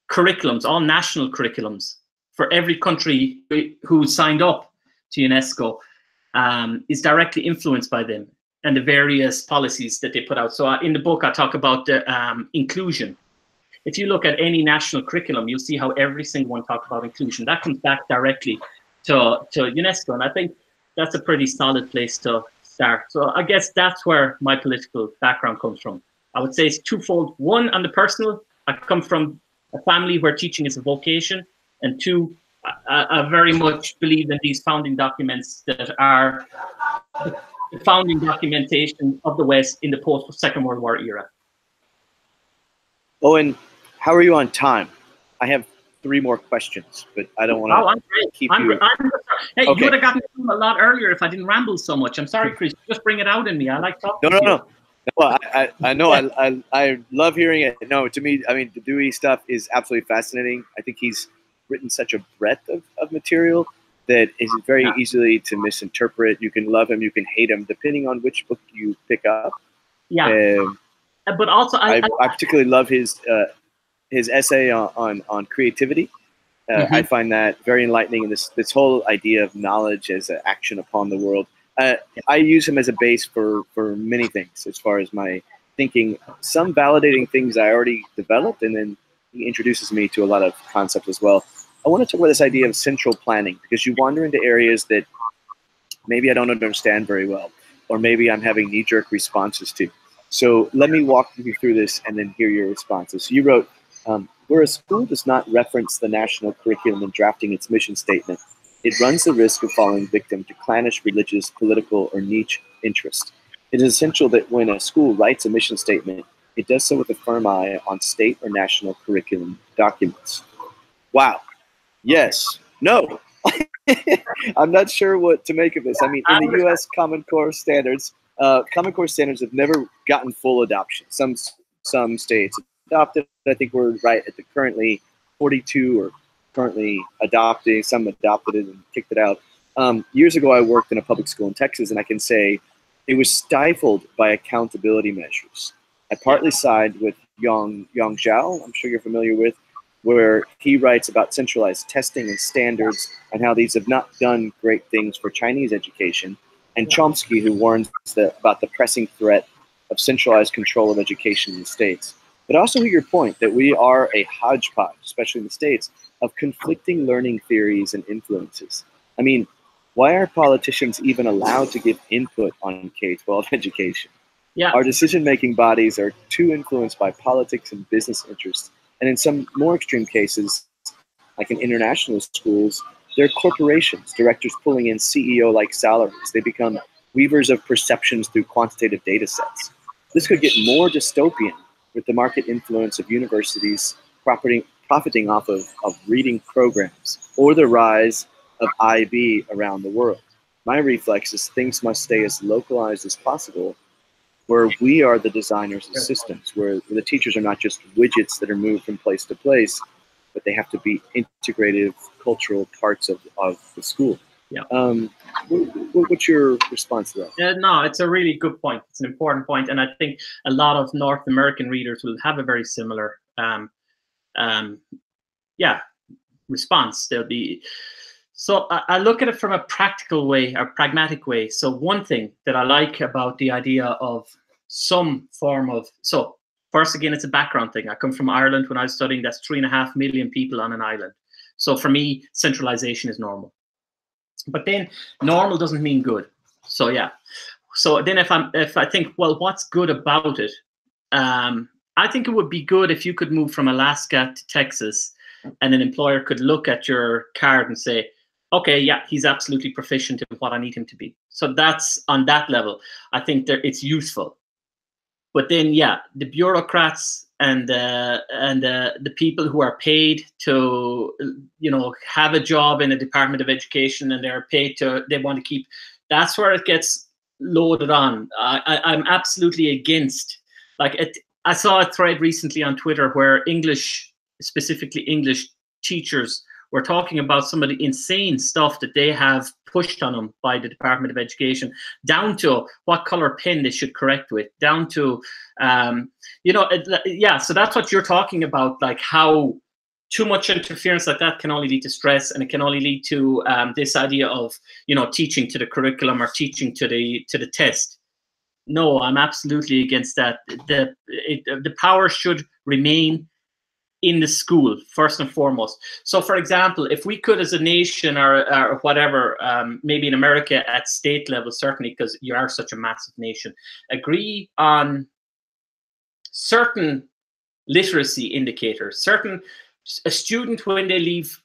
curriculums, all national curriculums for every country who signed up to UNESCO is directly influenced by them and the various policies that they put out. So in the book, I talk about the inclusion. If you look at any national curriculum, you'll see how every single one talks about inclusion. That comes back directly to UNESCO, and I think that's a pretty solid place to start. So I guess that's where my political background comes from. I would say it's twofold. One, on the personal, I come from a family where teaching is a vocation, and two, I very much believe in these founding documents that are the founding documentation of the West in the post-Second World War era. Owen, how are you on time? I have 3 more questions, but I don't want to keep you. Hey, okay. You would have gotten a lot earlier if I didn't ramble so much. I'm sorry, Chris. Just bring it out in me. I like talking. No. Well, I know. I love hearing it. No, to me, I mean, the Dewey stuff is absolutely fascinating. I think he's written such a breadth of material that is very easily to misinterpret. You can love him, you can hate him, depending on which book you pick up. Yeah. But also, I particularly love his essay on creativity. I find that very enlightening, and this whole idea of knowledge as an action upon the world. I use him as a base for many things as far as my thinking, some validating things I already developed, and then he introduces me to a lot of concepts as well. I want to talk about this idea of central planning, because you wander into areas that maybe I don't understand very well, or maybe I'm having knee-jerk responses to. So let me walk you through this and then hear your responses. So you wrote, where a school does not reference the national curriculum in drafting its mission statement, it runs the risk of falling victim to clannish religious, political, or niche interest. It is essential that when a school writes a mission statement, it does so with a firm eye on state or national curriculum documents. Wow. Yes. No. I'm not sure what to make of this. I mean, in the U.S. Common Core standards have never gotten full adoption. Some states adopted. I think we're right at the currently 42 or currently adopting. Some adopted it and kicked it out. Years ago, I worked in a public school in Texas, and I can say it was stifled by accountability measures. I partly side with Yang Zhao, I'm sure you're familiar with, where he writes about centralized testing and standards and how these have not done great things for Chinese education, and Chomsky, who warns about the pressing threat of centralized control of education in the States. But also hear your point that we are a hodgepodge, especially in the States, of conflicting learning theories and influences. I mean, why are politicians even allowed to give input on K-12 education? Yeah. Our decision-making bodies are too influenced by politics and business interests. And in some more extreme cases, like in international schools, They're corporations, directors pulling in CEO-like salaries. They become weavers of perceptions through quantitative data sets. This could get more dystopian with the market influence of universities profiting off of reading programs or the rise of IB around the world. My reflex is things must stay as localized as possible, where we are the designers of systems, where the teachers are not just widgets that are moved from place to place, but they have to be integrative cultural parts of the school. Yeah. What's your response to that? No, it's a really good point. It's an important point, and I think a lot of North American readers will have a very similar, response. They'll be. So I look at it from a practical way, a pragmatic way. So one thing that I like about the idea of some form of, so first again, it's a background thing. I come from Ireland. When I was studying, that's 3.5 million people on an island. So for me, centralization is normal. But then normal doesn't mean good. So yeah. So then if I think, well, what's good about it? I think it would be good if you could move from Alaska to Texas and an employer could look at your card and say, okay, yeah, he's absolutely proficient in what I need him to be. So that's on that level. I think that it's useful. But then, yeah, the bureaucrats and the people who are paid to, have a job in a Department of Education and they're paid they want to keep, that's where it gets loaded on. I'm absolutely against, I saw a thread recently on Twitter where specifically English teachers were talking about some of the insane stuff that they have pushed on them by the Department of Education, down to what color pen they should correct with, down to, so that's what you're talking about, like how too much interference like that can only lead to stress, and it can only lead to this idea of, teaching to the curriculum or teaching to the test. No, I'm absolutely against that. The power should remain in the school, first and foremost. So, for example, if we could, as a nation or whatever, maybe in America at state level, certainly, because you are such a massive nation, agree on certain literacy indicators, a student when they leave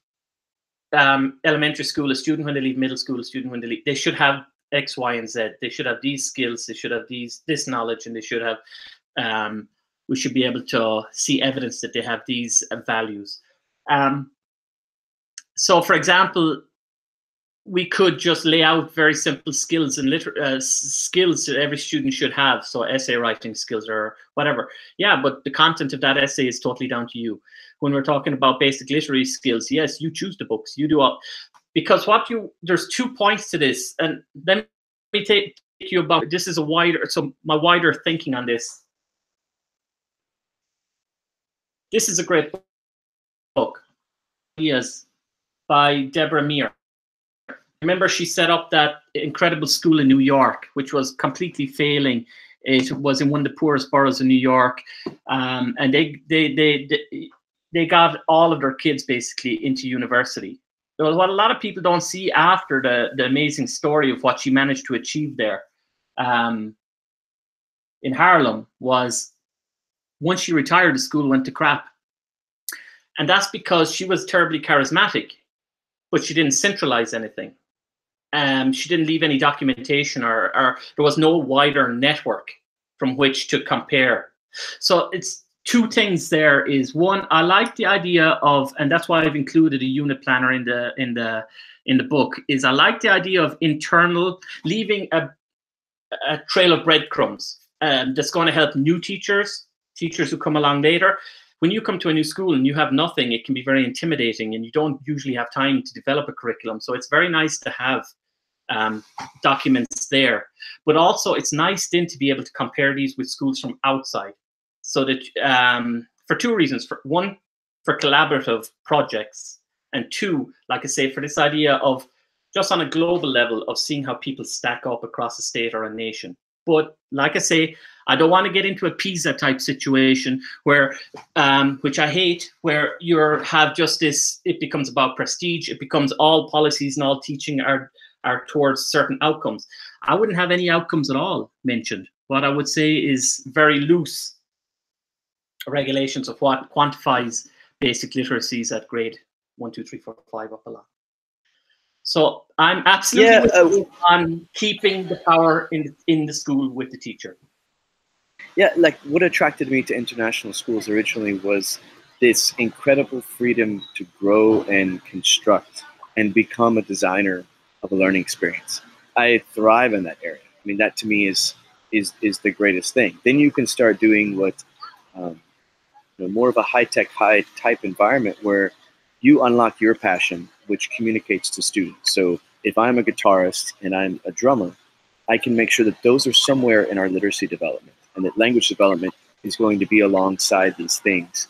elementary school, a student when they leave middle school, a student when they leave, they should have X, Y, and Z. They should have these skills, they should have this knowledge, and they should have we should be able to see evidence that they have these values. So, for example, we could just lay out very simple skills and skills that every student should have. So essay writing skills or whatever. Yeah, but the content of that essay is totally down to you. When we're talking about basic literary skills, yes, you choose the books, you do all. Because there's 2 points to this. And let me take you about, this is my wider thinking on this. This is a great book, Ideas by Deborah Meir. Remember, she set up that incredible school in New York, which was completely failing. It was in one of the poorest boroughs in New York, and they got all of their kids basically into university. So what a lot of people don't see after the amazing story of what she managed to achieve there in Harlem was, once she retired, the school went to crap. And that's because she was terribly charismatic, but she didn't centralize anything. She didn't leave any documentation, or there was no wider network from which to compare. So it's 2 things there. Is one, I like the idea of, and that's why I've included a unit planner in the book, is I like the idea of leaving a trail of breadcrumbs that's going to help new teachers who come along later. When you come to a new school and you have nothing, it can be very intimidating, and you don't usually have time to develop a curriculum. So it's very nice to have documents there. But also it's nice then to be able to compare these with schools from outside. So that for 2 reasons. One, for collaborative projects, and 2, like I say, for this idea of just on a global level of seeing how people stack up across a state or a nation. But like I say, I don't want to get into a PISA type situation where, which I hate, where you have just this, it becomes about prestige. It becomes all policies and all teaching are towards certain outcomes. I wouldn't have any outcomes at all mentioned. What I would say is very loose regulations of what quantifies basic literacies at grade 1, 2, 3, 4, 5 up a lot. So I'm absolutely Yeah, with you on keeping the power in the school with the teacher. yeah, like what attracted me to international schools originally was this incredible freedom to grow and construct and become a designer of a learning experience. I thrive in that area. I mean, that to me is the greatest thing. Then you can start doing what um, more of a high-tech, high-type environment where you unlock your passion, which communicates to students. So if I'm a guitarist and I'm a drummer, I can make sure that those are somewhere in our literacy development, and that language development is going to be alongside these things.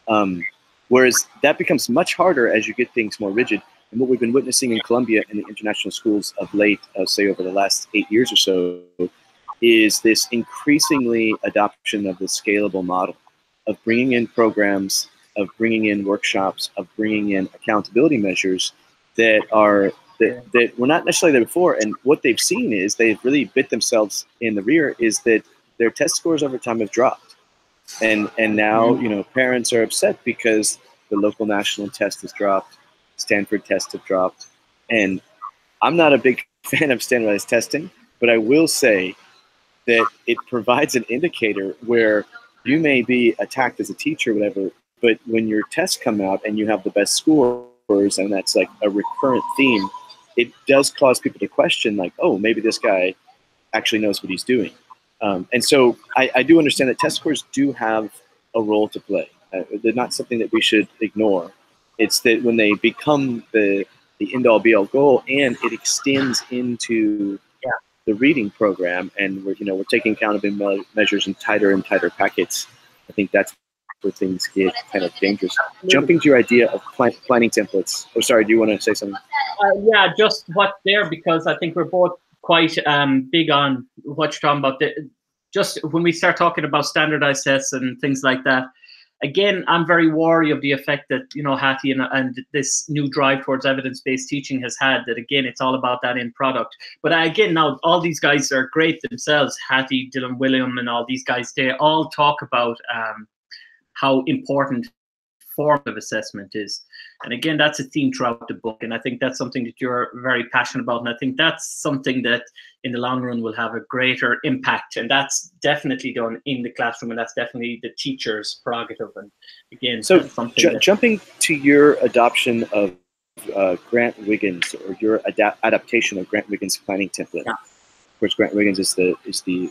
Um, Whereas that becomes much harder as you get things more rigid. And what we've been witnessing in Colombia and the international schools of late, say over the last 8 years or so, is this increasingly adoption of the scalable model of bringing in programs, of bringing in workshops, of bringing in accountability measures that are that were not necessarily there before. And what they've seen is they've really bit themselves in the rear is that their test scores over time have dropped. And now, parents are upset because the local national test has dropped, Stanford tests have dropped. And I'm not a big fan of standardized testing, but I will say that it provides an indicator where you may be attacked as a teacher, whatever, but when your tests come out and you have the best scores, and that's like a recurrent theme, it does cause people to question, like, oh, maybe this guy actually knows what he's doing. And so I do understand that test scores do have a role to play. They're not something that we should ignore. It's that when they become the end-all be-all goal, and it extends into the reading program, and we're taking accountability measures in tighter and tighter packets, I think that's where things get kind of dangerous. Jumping to your idea of planning templates. Oh, sorry, do you want to say something? Yeah, just what's there, because I think we're both quite big on what you're talking about. Just when we start talking about standardized tests and things like that, again, I'm very wary of the effect that, Hattie and this new drive towards evidence-based teaching has had, that again, it's all about that end product. But again, now all these guys are great themselves, Hattie, Dylan William, and all these guys, they all talk about how important formative assessment is. And again, that's a theme throughout the book. And I think that's something that you're very passionate about. And I think that's something that in the long run will have a greater impact. And that's definitely done in the classroom. And that's definitely the teacher's prerogative. And again, so something jumping to your adoption of Grant Wiggins, or your adaptation of Grant Wiggins' planning template. Yeah. Of course, Grant Wiggins is the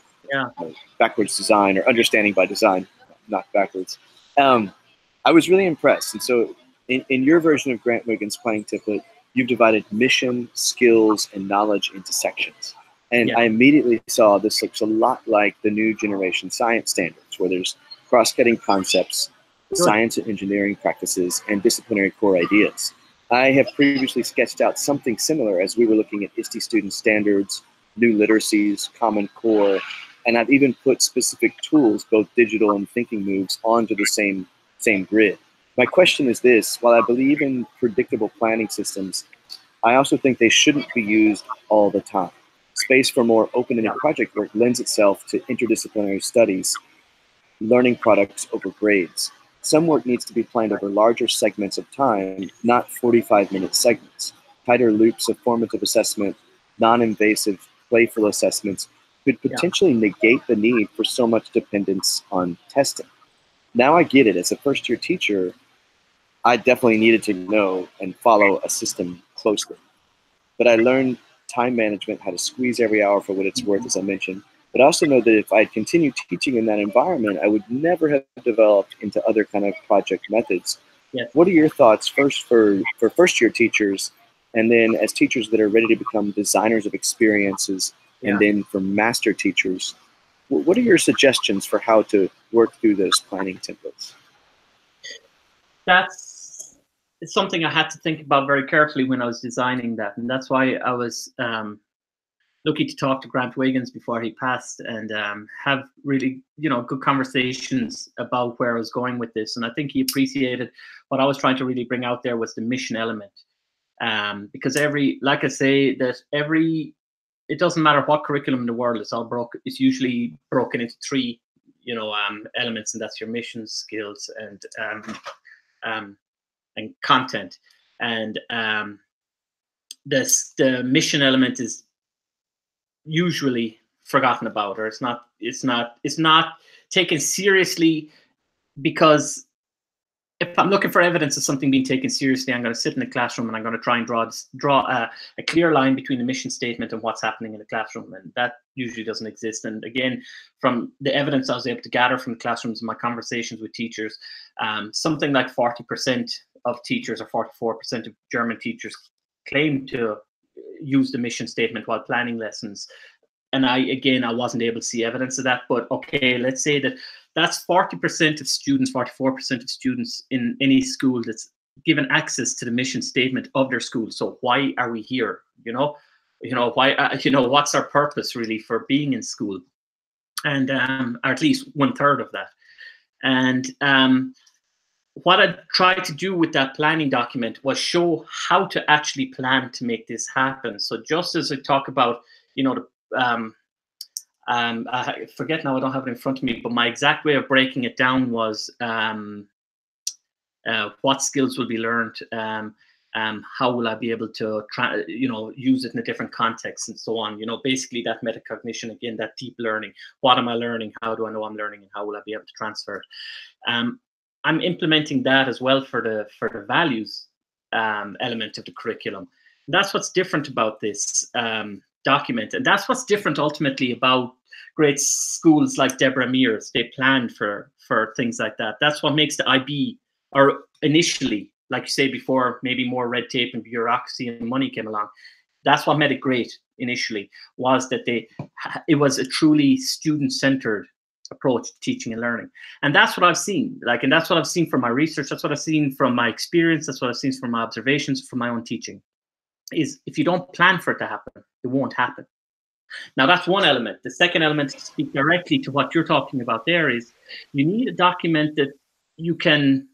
backwards design, or understanding by design, not backwards. I was really impressed. And so in your version of Grant Wiggins' planning template, you've divided mission, skills, and knowledge into sections. And I immediately saw this looks a lot like the new generation science standards, where there's cross-cutting concepts, science and engineering practices, and disciplinary core ideas. I have previously sketched out something similar as we were looking at ISTE student standards, new literacies, Common Core, and I've even put specific tools, both digital and thinking moves, onto the same grid. My question is this: while I believe in predictable planning systems, I also think they shouldn't be used all the time. Space for more open-ended project work lends itself to interdisciplinary studies, learning products over grades. Some work needs to be planned over larger segments of time, not 45-minute segments. Tighter loops of formative assessment, non-invasive, playful assessments could potentially negate the need for so much dependence on testing. Now I get it. As a first-year teacher, I definitely needed to know and follow a system closely. But I learned time management, how to squeeze every hour for what it's worth, as I mentioned. But I also know that if I continued teaching in that environment, I would never have developed into other kind of project methods. Yes. What are your thoughts first for first-year teachers, and then as teachers that are ready to become designers of experiences, and then for master teachers? What are your suggestions for how to work through those planning templates? That's something I had to think about very carefully when I was designing that. And that's why I was lucky to talk to Grant Wiggins before he passed, and have really, good conversations about where I was going with this. And I think he appreciated what I was trying to really bring out there was the mission element. Because like I say, it doesn't matter what curriculum in the world, it's usually broken into three, elements, and that's your mission, skills, and content. And the mission element is usually forgotten about, or it's not taken seriously, because if I'm looking for evidence of something being taken seriously, I'm going to sit in the classroom and I'm going to try and draw a clear line between the mission statement and what's happening in the classroom, and that usually doesn't exist. And again, from the evidence I was able to gather from the classrooms and my conversations with teachers, something like 40% of teachers, or 44% of German teachers, claim to use the mission statement while planning lessons. And I wasn't able to see evidence of that. But okay, let's say that's 40% of students, 44% of students in any school that's given access to the mission statement of their school. So why are we here? Why? What's our purpose really for being in school? And or at least 1/3 of that. And what I tried to do with that planning document was show how to actually plan to make this happen. So just as I talk about, I forget now, I don't have it in front of me, but my exact way of breaking it down was what skills will be learned, how will I be able to use it in a different context, and so on. Basically that metacognition, again, that deep learning. What am I learning? How do I know I'm learning? And how will I be able to transfer it? I'm implementing that as well for the values element of the curriculum. And that's what's different about this document, and that's what's different ultimately about great schools like Deborah Mears. They planned for things like that. That's what makes the IB, or initially, like you say before, maybe more red tape and bureaucracy and money came along. That's what made it great initially, was that it was a truly student-centered approach to teaching and learning. And that's what I've seen, and that's what I've seen from my research. That's what I've seen from my experience. That's what I've seen from my observations, from my own teaching, is if you don't plan for it to happen, it won't happen. Now, that's one element. The second element, to speak directly to what you're talking about there, is you need a document that you can,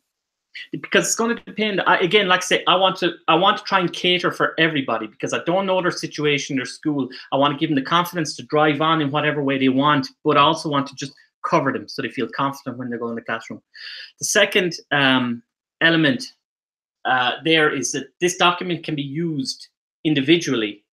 because it's going to depend. Again, like I say, I want to try and cater for everybody, because I don't know their situation, their school. I want to give them the confidence to drive on in whatever way they want, but I also want to just cover them so they feel confident when they go in the classroom. The second element there is that this document can be used individually,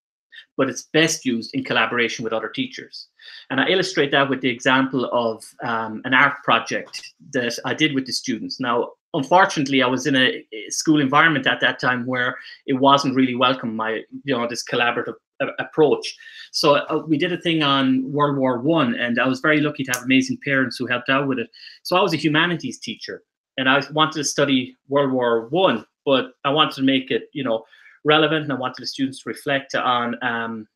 but it's best used in collaboration with other teachers. And I illustrate that with the example of an art project that I did with the students. Now, unfortunately, I was in a school environment at that time where it wasn't really welcome, this collaborative approach. So we did a thing on World War I, and I was very lucky to have amazing parents who helped out with it. So I was a humanities teacher, and I wanted to study World War I, but I wanted to make it, relevant, and I wanted the students to reflect on,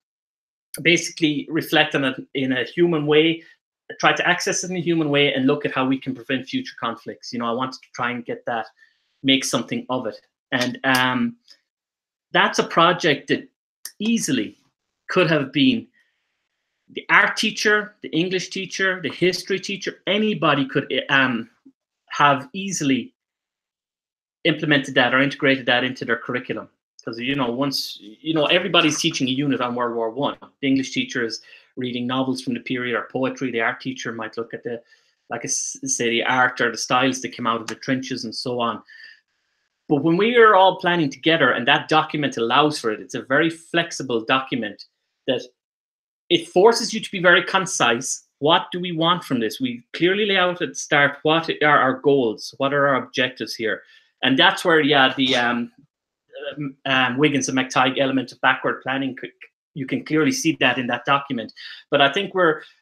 basically reflect on it in a human way, try to access it in a human way, and look at how we can prevent future conflicts. I wanted to try and get that, make something of it. And that's a project that easily could have been the art teacher, the English teacher, the history teacher. Anybody could have easily implemented that or integrated that into their curriculum. Because, once, everybody's teaching a unit on World War I. The English teacher is reading novels from the period or poetry. The art teacher might look at the art or the styles that came out of the trenches and so on. But when we are all planning together, and that document allows for it, it's a very flexible document that it forces you to be very concise. What do we want from this? We clearly lay out at the start, what are our goals? What are our objectives here? And that's where, the Wiggins and McTighe element of backward planning, you can clearly see that in that document. But I think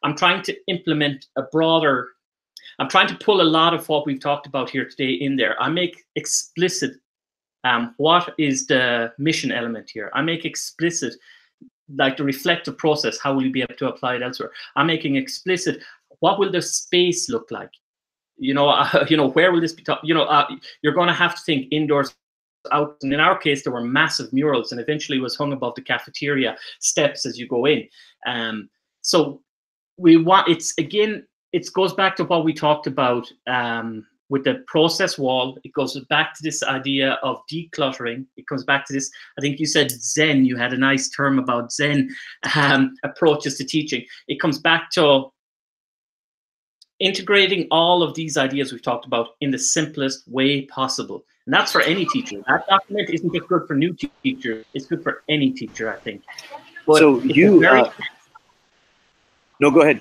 I'm trying to implement I'm trying to pull a lot of what we've talked about here today in there. I make explicit what is the mission element here. I make explicit the reflective process, how will you be able to apply it elsewhere. I'm making explicit what will the space look like. Where will this be taught? You're going to have to think indoors, out. And in our case, there were massive murals, and eventually was hung above the cafeteria steps as you go in. So we want, it goes back to what we talked about with the process wall. It goes back to this idea of decluttering. It comes back to this, I think you said Zen, you had a nice term about Zen approaches to teaching. It comes back to integrating all of these ideas we've talked about in the simplest way possible. And that's for any teacher. That document isn't just good for new teachers, it's good for any teacher, I think. But so you, no, go ahead.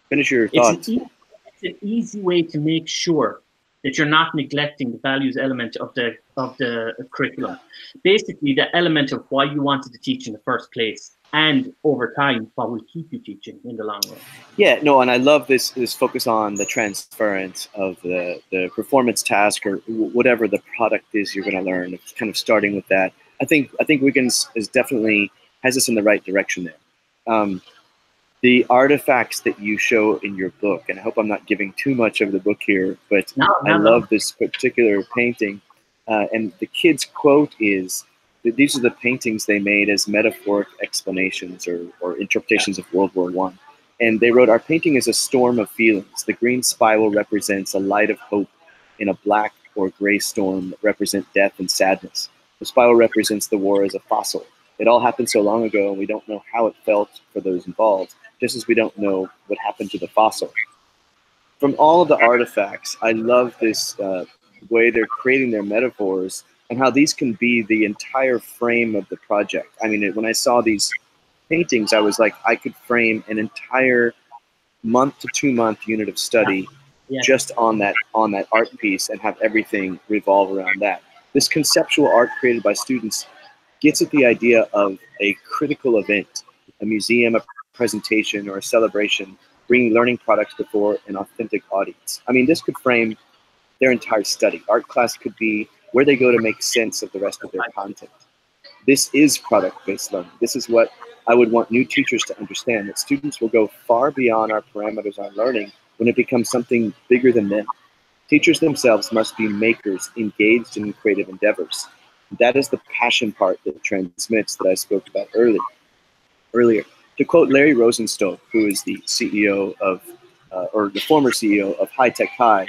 Finish your thoughts. It's an easy way to make sure that you're not neglecting the values element of the curriculum. Basically, the element of why you wanted to teach in the first place, and over time, what will keep you teaching in the long run. Yeah, no, and I love this focus on the transference of the performance task or whatever the product is you're going to learn. Kind of starting with that. I think Wiggins is definitely has us in the right direction there. The artifacts that you show in your book, and I hope I'm not giving too much of the book here, but I love this particular painting. And the kid's quote is that these are the paintings they made as metaphoric explanations or interpretations of World War I. And they wrote, "Our painting is a storm of feelings. The green spiral represents a light of hope in a black or gray storm that represent death and sadness. The spiral represents the war as a fossil. It all happened so long ago, and we don't know how it felt for those involved, just as we don't know what happened to the fossil." From all of the artifacts, I love this way they're creating their metaphors and how these can be the entire frame of the project. I mean, when I saw these paintings, I was like, I could frame an entire month to 2 month unit of study just on that art piece and have everything revolve around that. This conceptual art created by students gets at the idea of a critical event, a museum, a presentation, or a celebration, bringing learning products before an authentic audience. I mean, this could frame their entire study. Art class could be where they go to make sense of the rest of their content. This is product-based learning. This is what I would want new teachers to understand, that students will go far beyond our parameters on learning when it becomes something bigger than them. Teachers themselves must be makers engaged in creative endeavors. That is the passion part that transmits that I spoke about earlier. To quote Larry Rosenstock, who is the CEO of, or the former CEO of High Tech High,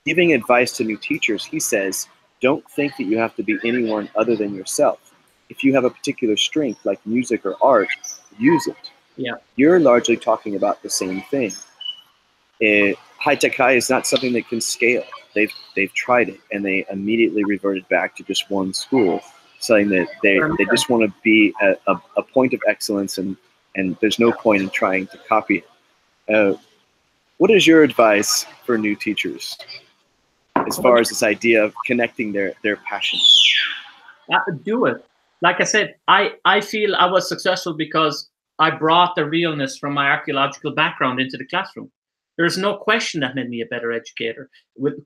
giving advice to new teachers, he says, "Don't think that you have to be anyone other than yourself. If you have a particular strength like music or art, use it." Yeah. You're largely talking about the same thing. High Tech High is not something that can scale. They've tried it and they immediately reverted back to just one school, saying that they just want to be a point of excellence and there's no point in trying to copy it. What is your advice for new teachers as far as this idea of connecting their passions? Do it. Like I said, I feel I was successful because I brought the realness from my archaeological background into the classroom. There's no question that made me a better educator.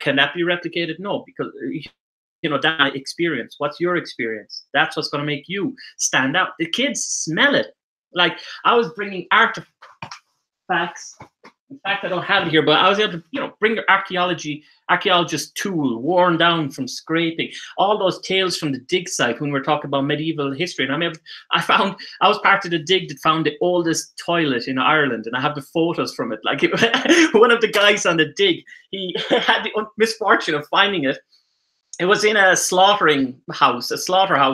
Can that be replicated? No, because that experience. What's your experience? That's what's going to make you stand out. The kids smell it. Like I was bringing artifacts. In fact, I don't have it here, but I was able to, bring the archaeologist tool, worn down from scraping, all those tales from the dig site when we're talking about medieval history. And I was part of the dig that found the oldest toilet in Ireland, and I have the photos from it. Like one of the guys on the dig, he had the misfortune of finding it. It was in a slaughterhouse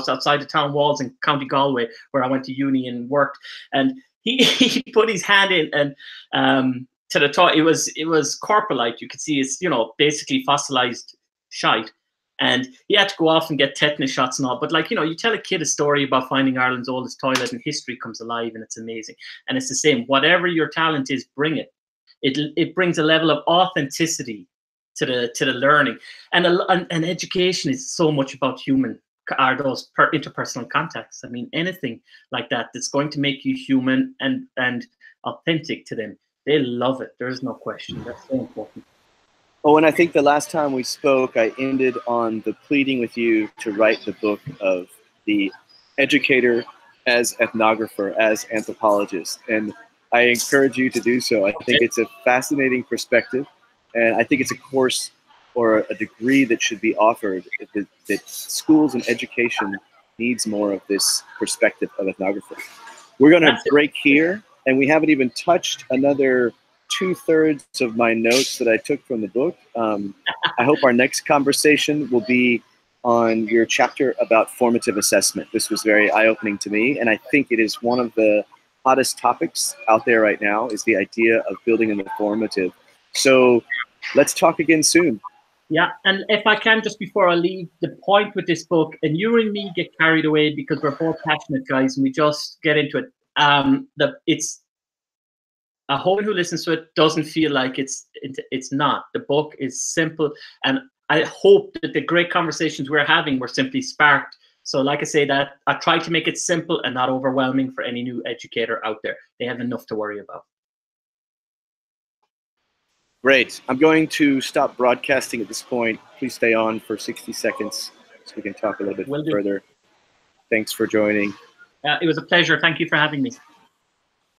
outside the town walls in County Galway, where I went to uni and worked. And he put his hand in and to the toilet. It was corporalite. You could see it's basically fossilized shite, and he had to go off and get tetanus shots and all. But you tell a kid a story about finding Ireland's oldest toilet, and history comes alive, and it's amazing. And it's the same. Whatever your talent is, bring it. It brings a level of authenticity to the learning, and education is so much about those interpersonal contacts. I mean, anything like that's going to make you human and authentic to them. They love it. There is no question. That's so important. Oh, and I think the last time we spoke, I ended on the pleading with you to write the book of the educator as ethnographer, as anthropologist. And I encourage you to do so. I think it's a fascinating perspective. And I think it's a course or a degree that should be offered, that schools and education needs more of this perspective of ethnography. We're going to break here. And we haven't even touched another 2/3 of my notes that I took from the book. I hope our next conversation will be on your chapter about formative assessment. This was very eye-opening to me, and I think it is one of the hottest topics out there right now is the idea of building an informative. So let's talk again soon. Yeah, and if I can, just before I leave, the point with this book, and you and me get carried away because we're both passionate guys and we just get into it. It's a woman who listens to it doesn't feel like it's not. The book is simple, and I hope that the great conversations we're having were simply sparked. So like I say, that I try to make it simple and not overwhelming for any new educator out there. They have enough to worry about. Great. I'm going to stop broadcasting at this point. Please stay on for 60 seconds so we can talk a little bit further. Thanks for joining. It was a pleasure. Thank you for having me.